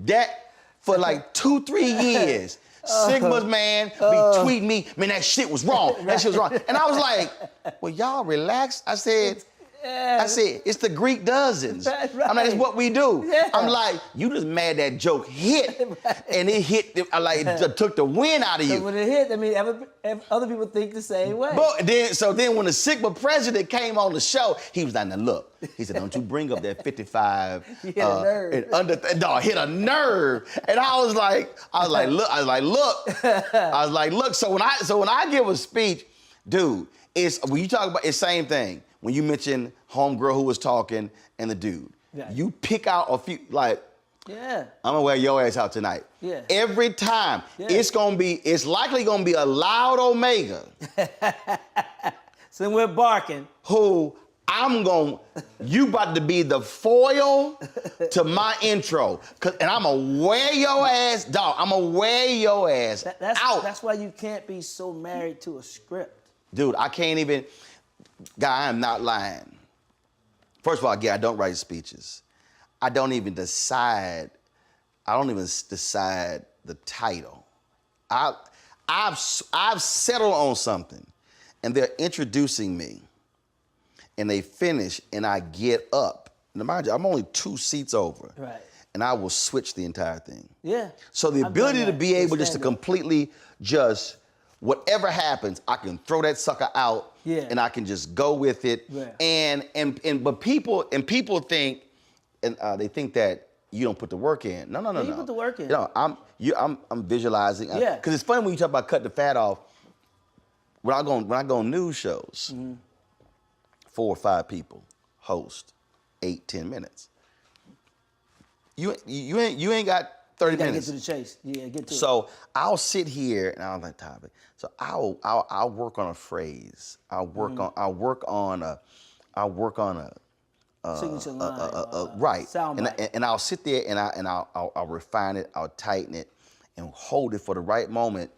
that for like 2-3 years, Sigmas, man, be tweeting me, man, that shit was wrong. That shit was wrong. And I was like, well, y'all relax. I said, it's the Greek dozens. Right. I'm like, it's what we do. Yeah. I'm like, you just mad that joke hit, and it hit, it took the wind out of you. When it hit, I mean, other people think the same way. But then when the Sigma president came on the show, he was like, now look, he said, don't you bring up that 55. Hit a nerve. Hit a nerve. And I was like, look. So when I give a speech, dude, when you talk about, it's same thing. When you mention homegirl who was talking and the dude, you pick out a few, I'm gonna wear your ass out tonight. Yeah. Every time, it's likely gonna be a loud omega. So we're barking. Who you about to be the foil to my intro. And I'm going to wear your ass, dog. I'm going to wear your ass out. That's why you can't be so married to a script. Dude, I can't even, Guy, I'm not lying. First of all, I don't write speeches. I don't even decide the title. I've settled on something, and they're introducing me, and they finish, and I get up. Now, mind you, I'm only 2 seats over. Right. And I will switch the entire thing. Yeah. So the ability to be able just to completely just, whatever happens, I can throw that sucker out, and I can just go with it. Yeah. But people think, and they think that you don't put the work in. No. You put the work in. No, I'm visualizing. Yeah. Because it's funny when you talk about cutting the fat off. When I go on news shows, 4 or 5 people host 8-10 minutes. You ain't got 30 minutes. Get to the chase. Yeah, get to it. So I'll sit here and I'll that topic. So I'll work on a phrase. I'll work on a signature line. Right. Soundbite. And I'll sit there and I'll refine it. I'll tighten it and hold it for the right moment.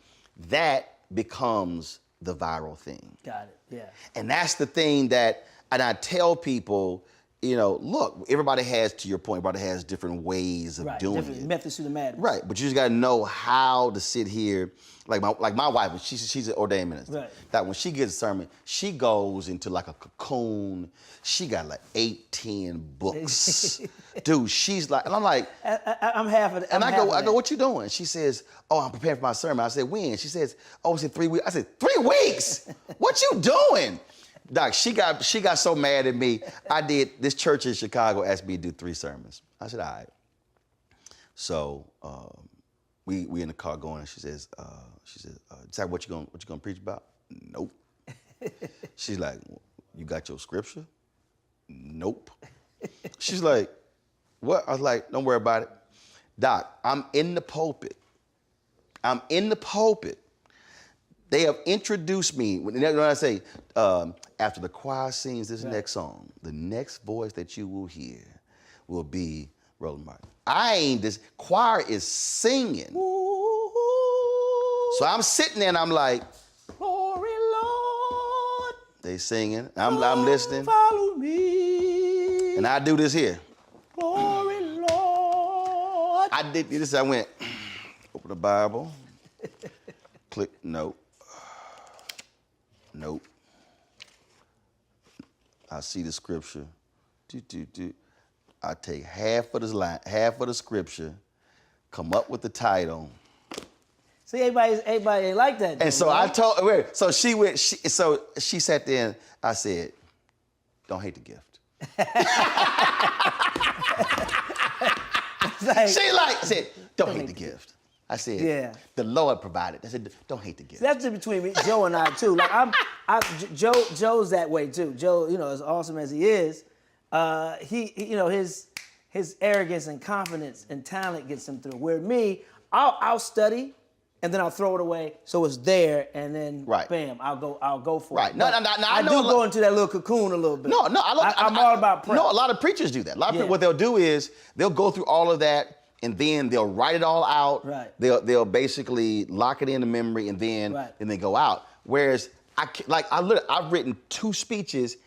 That becomes the viral thing. Got it. Yeah. And that's the thing that, and I tell people, look, everybody has, to your point, everybody has different ways of doing it. Methods to the madness. Right, but you just gotta know how to sit here. Like my wife, she's an ordained minister. Right. That when she gets a sermon, she goes into like a cocoon. She got like 8-10 books. Dude, she's like, and I'm like, I'm half of it. And I go, what you doing? She says, oh, I'm preparing for my sermon. I said, when? She says, oh, it's in 3 weeks. I said, 3 weeks? What you doing? Doc, she got so mad at me. This church in Chicago asked me to do 3 sermons. I said, all right. So we in the car going, and she says, decide what you gonna preach about? Nope. She's like, you got your scripture? Nope. She's like, what? I was like, don't worry about it. Doc, I'm in the pulpit. They have introduced me, when I say, after the choir sings this next song, the next voice that you will hear will be Roland Martin. This choir is singing. So I'm sitting there and I'm like, glory, Lord. They singing, I'm listening. Follow me. And I do this here. Glory, Lord. I did this, I went, open the Bible, click, nope. Nope. I see the scripture. I take half of the scripture, come up with the title. See, everybody ain't like that. And so I told her, so she sat there and I said, don't hate the gift. She said, don't hate the gift. I said, the Lord provided. I said, don't hate the gift. That's just between me, Joe and I too. Like Joe's that way too. Joe, as awesome as he is, his arrogance and confidence and talent gets him through. Where me, I'll study and then I'll throw it away so it's there, and then bam, I'll go for it. Right. No, I do go into that little cocoon a little bit. No, I'm all about prep. No, a lot of preachers do that. A lot of people, what they'll do is they'll go through all of that. And then they'll write it all out. Right. They'll basically lock it into memory, and then they go out. Whereas I've written 2 speeches,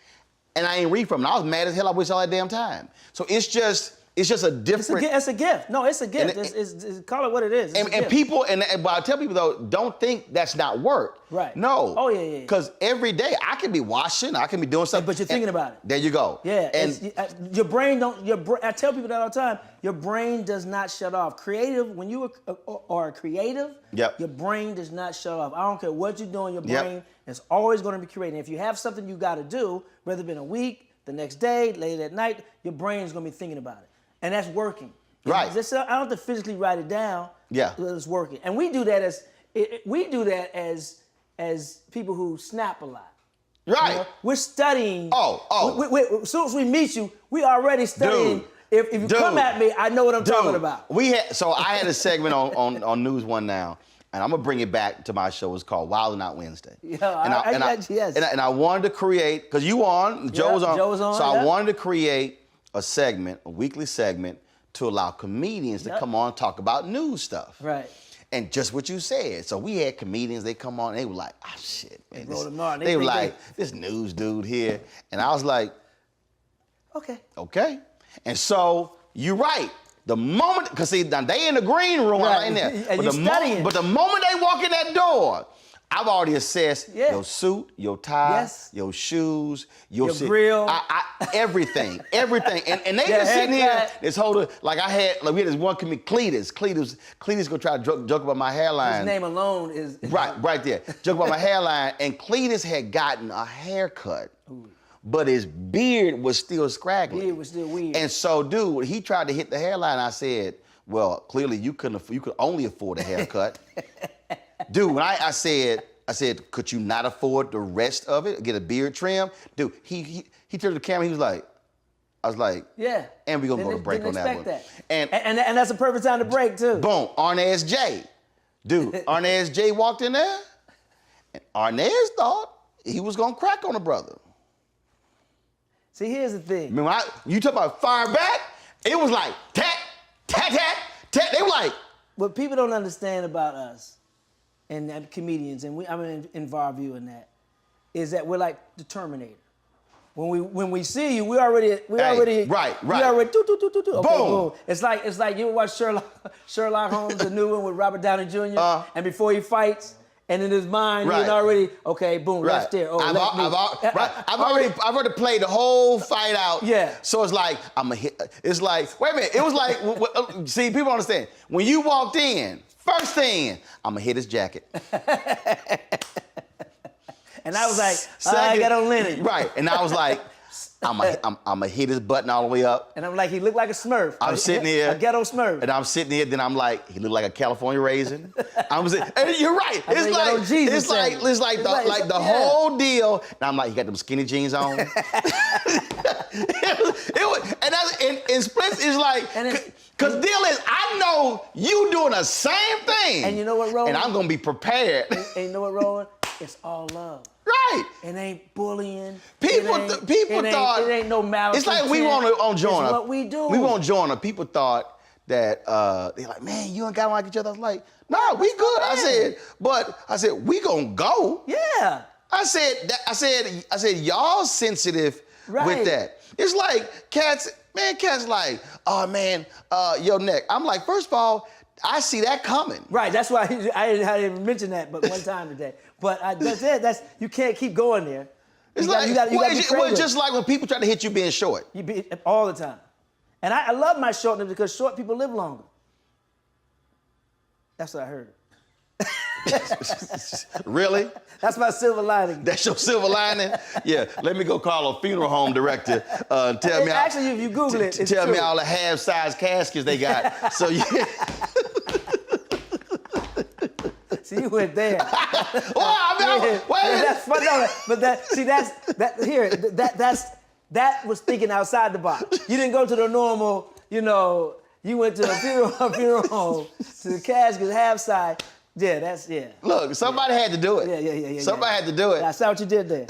and I ain't read from them. I was mad as hell. I wish all that damn time. So it's just a different. It's a gift. No, it's a gift. It's call it what it is. And people, but I tell people though, don't think that's not work. Right. No. Oh yeah. Because every day I can be washing, I can be doing something. But you're thinking about it. There you go. Yeah. And your brain I tell people that all the time. Your brain does not shut off. Creative, when you are creative, your brain does not shut off. I don't care what you're doing, your brain is always going to be creating. If you have something you got to do, whether it's been a week, the next day, late at night, your brain is going to be thinking about it. And that's working. Right. I don't have to physically write it down. Yeah. But it's working. And we do that as people who snap a lot. Right. We're studying. As soon as we meet you, we already studying. Dude. If you come at me, I know what I'm talking about. So I had a segment on News One Now, and I'm gonna bring it back to my show. It's called Wild and Out Wednesday. Yeah, yes. And I wanted to create, because you on, Joe was on. Joe was on, so yeah. I wanted to create a segment, a weekly segment, to allow comedians to come on and talk about news stuff. Right. And just what you said. So we had comedians, they come on, and they were like, ah, shit, man. They were like, this news dude here. And I was like, okay. And so, you're right. The moment, because see, now they in the green room right in there. And But the moment they walk in that door, I've already assessed your suit, your tie, your shoes, your grill. everything. And they just sitting here, this whole, we had this one comedian, Cletus. Cletus gonna try to joke about my hairline. His name alone is. Right there. Joke about my hairline. And Cletus had gotten a haircut. Ooh. But his beard was still scraggly. Beard was still weird. And so, dude, he tried to hit the hairline. I said, well, clearly you could only afford a haircut. Dude, when I said, could you not afford the rest of it? Get a beard trim? Dude, he turned to the camera, he was like, I was like, yeah. And we're gonna go to break on that one. And that's a perfect time to break too. Boom, Arnaz J. Dude, Arnaz J walked in there, and Arnaz thought he was gonna crack on a brother. See, here's the thing. I mean, you talk about fire back, it was like tat, tat, tat, tat. They were like. What people don't understand about us and comedians, and I'm involved you in that, is that we're like the Terminator. When we see you, we already right. We already okay, boom. It's like you watch Sherlock Holmes, the new one with Robert Downey Jr. And before he fights. And in his mind, he's already boom, left there. Oh, I've already played the whole fight out. Yeah. So it's like I'm a hit. It's like wait a minute. It was like see, people understand when you walked in. First thing, I'm gonna hit his jacket. And I was like, I got on linen. Right. And I was like, I'm gonna hit his button all the way up. And I'm like, he looked like a Smurf. I'm sitting here. A ghetto Smurf. And I'm sitting here, then I'm like, he looked like a California raisin. And you're right. It's like the whole deal. And I'm like, you got them skinny jeans on. it was, and that's in splits is like, because deal is, I know you doing the same thing. And you know what, Roland? And I'm gonna be prepared. And you know what, Roland? It's all love. Right. It ain't bullying. People thought it ain't no malice. It's like we want to join It's what we do. We won't join her. People thought that they're like, man, you and guy don't like each other. I was like, nah, we good. I said, we gonna go. Yeah. I said, y'all sensitive with that. It's like cats like, oh man, your neck. I'm like, first of all, I see that coming. Right. That's why I didn't even mention that, but one time today. But that's it. You can't keep going there. It's just like when people try to hit you being short. You be all the time. And I love my shortness because short people live longer. That's what I heard. Really? That's my silver lining. That's your silver lining? Yeah. Let me go call a funeral home director. Tell me. Actually, if you Google it, it's tell true. me all the half-size caskets they got. So yeah. See, you went there. Wait. That's fun. No, but that was thinking outside the box. You didn't go to the normal, you went to a funeral home, to the casket, half side. Yeah, Look, somebody had to do it. Yeah. Somebody had to do it. I saw what you did there.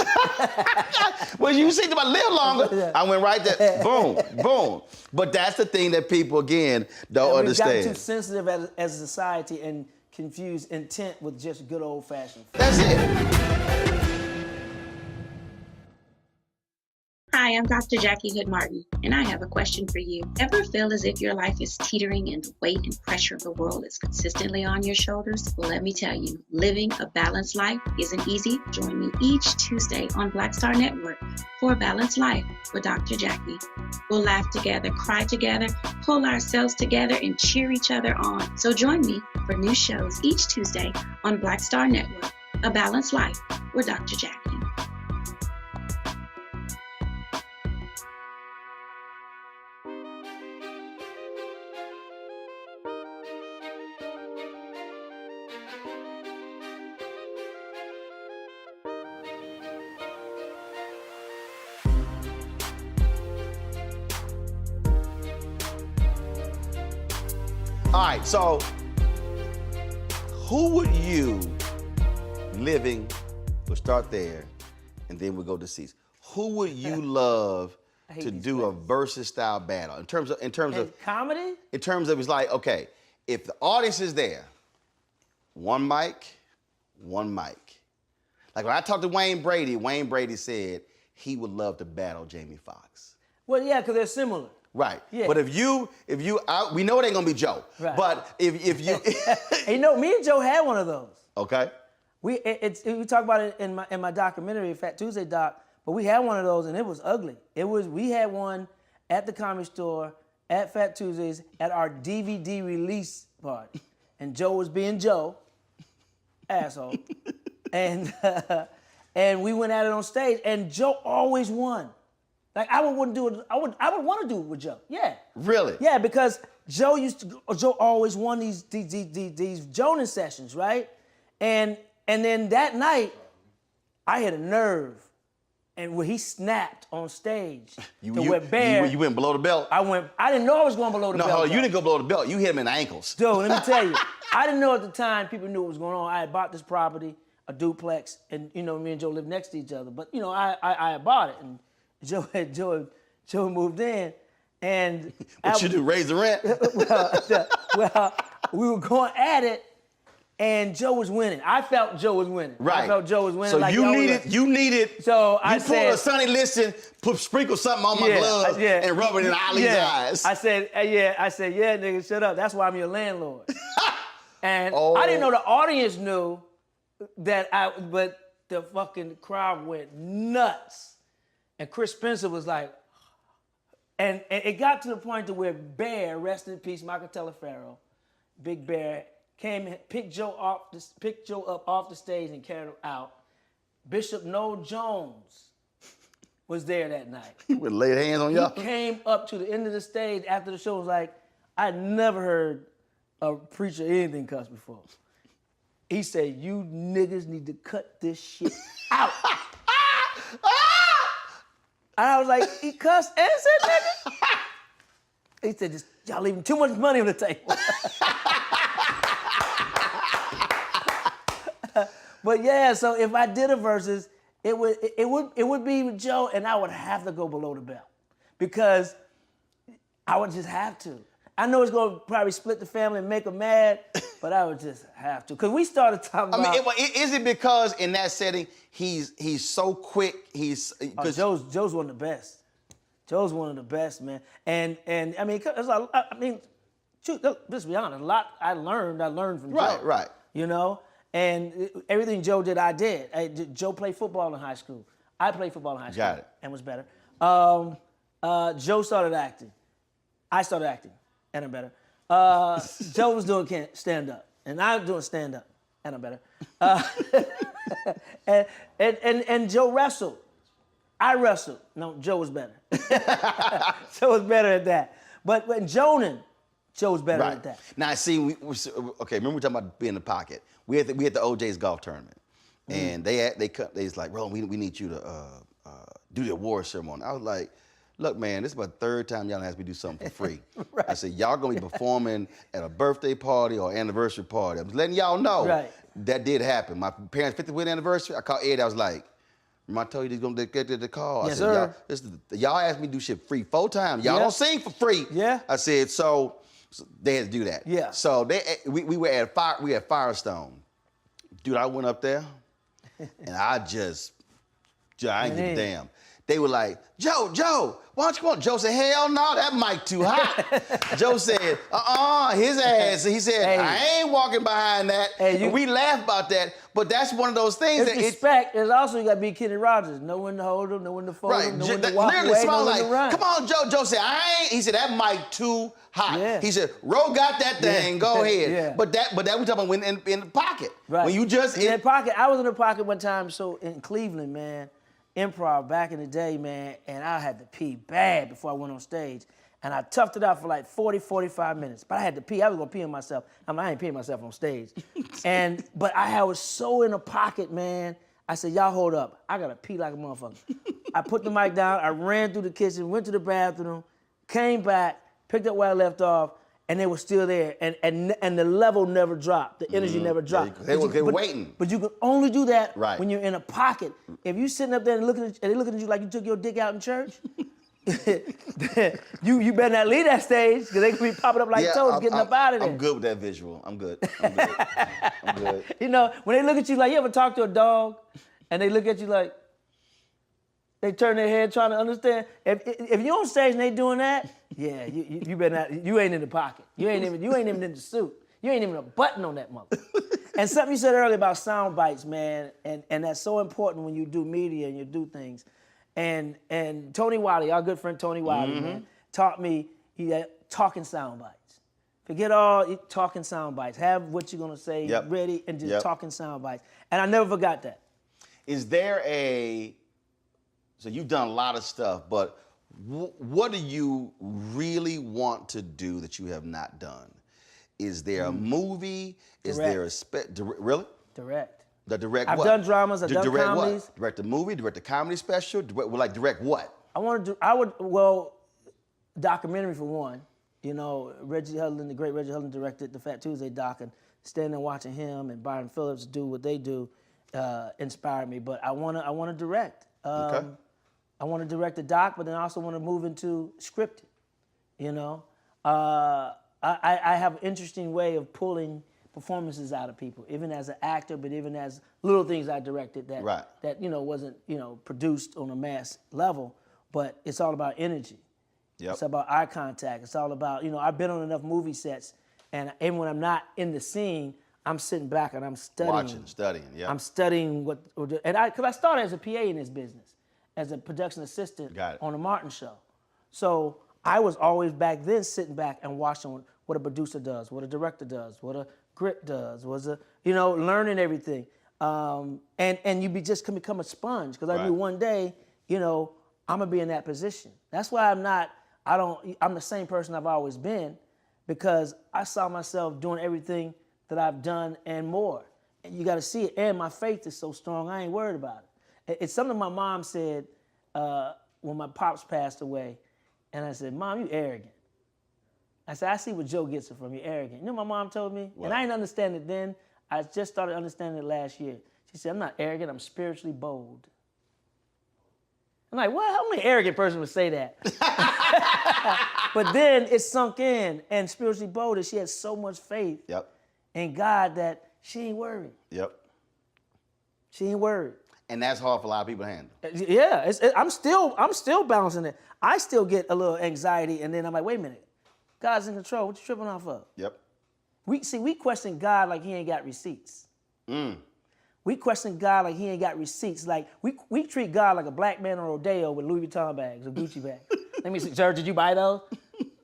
Well, you see, I live longer. I went right there. Boom, boom. But that's the thing that people, again, don't understand. We've gotten too sensitive as a society and confuse intent with just good old-fashioned. That's it. Hi, I'm Dr. Jackie Hood Martin, and I have a question for you. Ever feel as if your life is teetering and the weight and pressure of the world is consistently on your shoulders? Well, let me tell you, living a balanced life isn't easy. Join me each Tuesday on Black Star Network for A Balanced Life with Dr. Jackie. We'll laugh together, cry together, pull ourselves together, and cheer each other on. So join me for new shows each Tuesday on Black Star Network, A Balanced Life with Dr. Jackie. All right, so Who would you, living, we'll start there, and then we'll go deceased. Who would you love to do a versus style battle? In terms of comedy? In terms of, it's like, okay, if the audience is there, one mic. Like when I talked to Wayne Brady said he would love to battle Jamie Foxx. Well, yeah, because they're similar. Right. Yeah. But if you, we know it ain't gonna be Joe. Right. But if you, Hey, you know, me and Joe had one of those. okay. We talk about it in my documentary, Fat Tuesday doc. But we had one of those and it was ugly. We had one at the Comedy Store, at Fat Tuesdays, at our DVD release party, and Joe was being Joe, asshole, and we went at it on stage, and Joe always won. Like I would want to do it with Joe. Yeah. Really? Yeah, because Joe always won these Jonas sessions, right? And then that night, I had a nerve, and when he snapped on stage, you went below the belt. I didn't know I was going below the belt. No, you didn't go below the belt. You hit him in the ankles. Dude, let me tell you, I didn't know at the time people knew what was going on. I had bought this property, a duplex, and you know me and Joe lived next to each other. But you know, I had bought it, and Joe moved in, and what you do? Raise the rent? well, we were going at it, and Joe was winning. I felt Joe was winning. Right. I felt Joe was winning. So like you needed. So I said, pull a Sonny Liston, sprinkle something on my glove, and rub it in Ali's eyes. I said, yeah, nigga, shut up. That's why I'm your landlord. And I didn't know the audience knew that but the fucking crowd went nuts. And Chris Spencer was like, and it got to the point to where Bear, rest in peace, Michael Telefaro, Big Bear, came and picked Joe up off the stage and carried him out. Bishop Noel Jones was there that night. He would lay hands on y'all. He came up to the end of the stage after the show, was like, I'd never heard a preacher anything cuss before. He said, you niggas need to cut this shit out. And I was like, he cussed and said, nigga. He said, just y'all leaving too much money on the table. But yeah, so if I did a versus, it would be with Joe, and I would have to go below the belt because I would just have to. I know it's gonna probably split the family and make them mad, but I would just have to. Cause we started talking about. I mean, is it because in that setting he's so quick? Joe's one of the best. Joe's one of the best, man. And I mean, shoot, let's be honest. A lot I learned from Joe. Right. You know, and everything Joe did, I did. Joe played football in high school. I played football in high school. Got it. And was better. Joe started acting. I started acting. And I'm better. Joe was doing stand-up, and I was doing stand-up, and I'm better. And Joe wrestled. I wrestled. No, Joe was better. Joe was better at that. But when Joe was better at that. Now, see, remember we talking about being in the pocket. We had the OJ's golf tournament, and they was like, bro, we need you to do the award ceremony. I was like, look, man, this is my third time y'all asked me to do something for free. Right. I said, y'all gonna be performing at a birthday party or anniversary party. I'm just letting y'all know that did happen. My parents' 50th anniversary, I called Ed, I was like, remember I told you they're gonna get the call? Yes, I said, sir. y'all asked me to do shit free 4 times. Y'all don't sing for free. Yeah. I said, so they had to do that. Yeah. So we were at Firestone. Dude, I went up there and I ain't give a damn. They were like, Joe, why don't you come on? Joe said, hell no, that mic too hot. Joe said, his ass. He said, I ain't walking behind that. And we laugh about that, but that's one of those things that respect. There's also, you got to be Kenny Rogers. Know when to hold him, know when to fold him, know when to walk away, know when to run. Come on, Joe. Joe said, he said, that mic too hot. Yeah. He said, Ro got that thing, go ahead. Yeah. But that we talking about when in the pocket. Right. When you just in the pocket. I was in the pocket one time, so in Cleveland, man. Improv back in the day, man, and I had to pee bad before I went on stage. And I toughed it out for like 40, 45 minutes. But I had to pee. I was gonna pee on myself. I ain't peeing myself on stage. But I was so in the pocket, man. I said, y'all hold up. I gotta pee like a motherfucker. I put the mic down, I ran through the kitchen, went to the bathroom, came back, picked up where I left off, and they were still there, and the level never dropped, the energy never dropped. They were waiting. But you can only do that Right. when you're in a pocket. If you sitting up there and they looking at you like you took your dick out in church, you better not leave that stage because they can be popping up like toads getting up out of there. I'm good with that visual. I'm good. I'm good. You know, when they look at you like, you ever talk to a dog and they look at you like, they turn their head trying to understand. If you're on stage and they doing that, yeah, you better not, you ain't in the pocket. You ain't even in the suit. You ain't even a button on that mother. And something you said earlier about sound bites, man, and that's so important when you do media and you do things. And Tony Wiley, our good friend Tony Wiley, man, taught me talking sound bites. Forget all talking sound bites. Have what you're gonna say ready and just talking sound bites. And I never forgot that. Is there so you've done a lot of stuff, but what do you really want to do that you have not done? Is there a movie? Is there a really? Direct. Direct I've what? done dramas, I've done direct comedies. What? Direct a movie, direct a comedy special, direct what? Documentary for one. You know, Reggie Hudlin, the great Reggie Hudlin directed the Fat Tuesday doc, and standing there watching him and Byron Phillips do what they do inspired me. But I wanna direct. Okay. I want to direct a doc, but then I also want to move into scripted. You know, I have an interesting way of pulling performances out of people, even as an actor, but even as little things I directed that wasn't produced on a mass level, but it's all about energy. Yep. It's about eye contact. It's all about I've been on enough movie sets, and even when I'm not in the scene, I'm sitting back and I'm studying. Studying. Yeah. I'm studying because I started as a PA in this business, as a production assistant on the Martin Show. So I was always back then sitting back and watching what a producer does, what a director does, what a grip does, learning everything. And you just can become a sponge because I knew one day, I'm gonna be in that position. That's why I'm the same person I've always been because I saw myself doing everything that I've done and more. And you gotta see it, and my faith is so strong, I ain't worried about it. It's something my mom said when my pops passed away. And I said, Mom, you arrogant. I said, I see what Joe gets it from. You're arrogant. You know what my mom told me? What? And I didn't understand it then. I just started understanding it last year. She said, I'm not arrogant, I'm spiritually bold. I'm like, what? How many arrogant person would say that? But then it sunk in, and spiritually bold is she had so much faith in God that she ain't worried. Yep. She ain't worried. And that's hard for a lot of people to handle. Yeah, I'm still balancing it. I still get a little anxiety, and then I'm like, wait a minute, God's in control. What you tripping off of? Yep. We question God like he ain't got receipts. We question God like he ain't got receipts. Like we treat God like a black man on rodeo with Louis Vuitton bags or Gucci bags. Let me see, sir, did you buy those?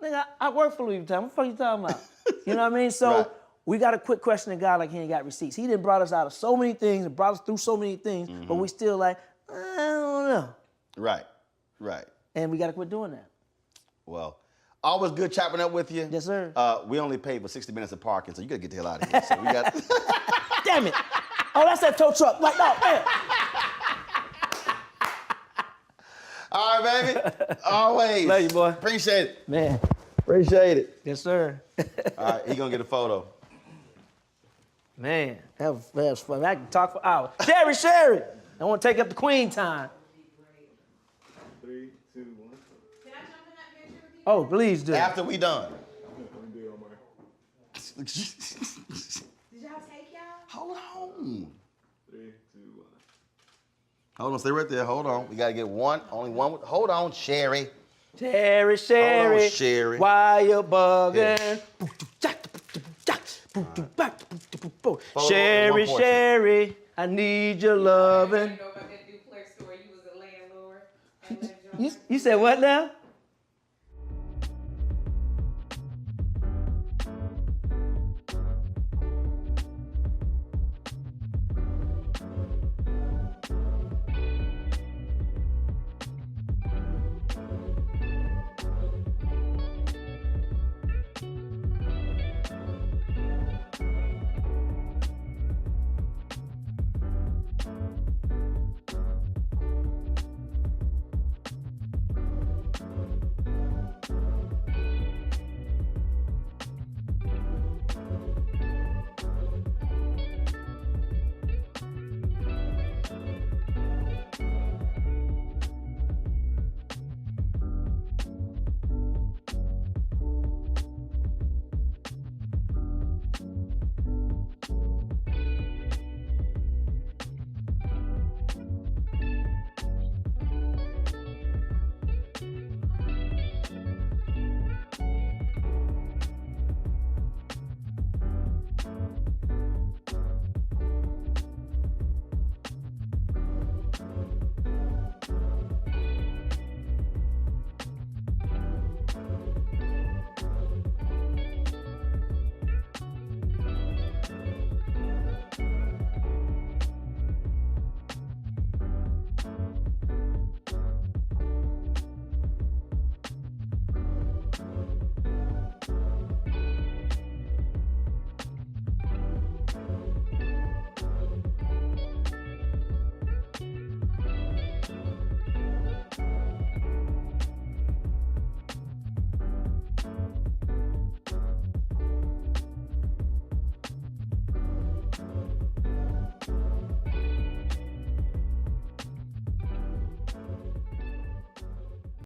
Nigga, I work for Louis Vuitton. What the fuck you talking about? You know what I mean? So we got to quit questioning God like he ain't got receipts. He done brought us out of so many things and brought us through so many things, but we still like, I don't know. Right. And we got to quit doing that. Well, always good chopping up with you. Yes, sir. We only paid for 60 minutes of parking, so you got to get the hell out of here. So we got. Damn it. Oh, that's that tow truck. Like, no, man. All right, baby. Always. Love you, boy. Appreciate it. Man. Appreciate it. Yes, sir. All right, he gonna get a photo. Man, that was fun. I can talk for hours. Sherry. I want to take up the queen time. 3, 2, 1. Can I jump in that picture with you? Oh, please do. After we done. Did y'all take y'all? Hold on. 3, 2, 1. Hold on, stay right there. Hold on. We gotta get one. Only one. Hold on, Sherry. Sherry. Hold on, Sherry. Why you bugging? Sherry, I need your loving. I know about that duplex store. You was a landlord. You said what now?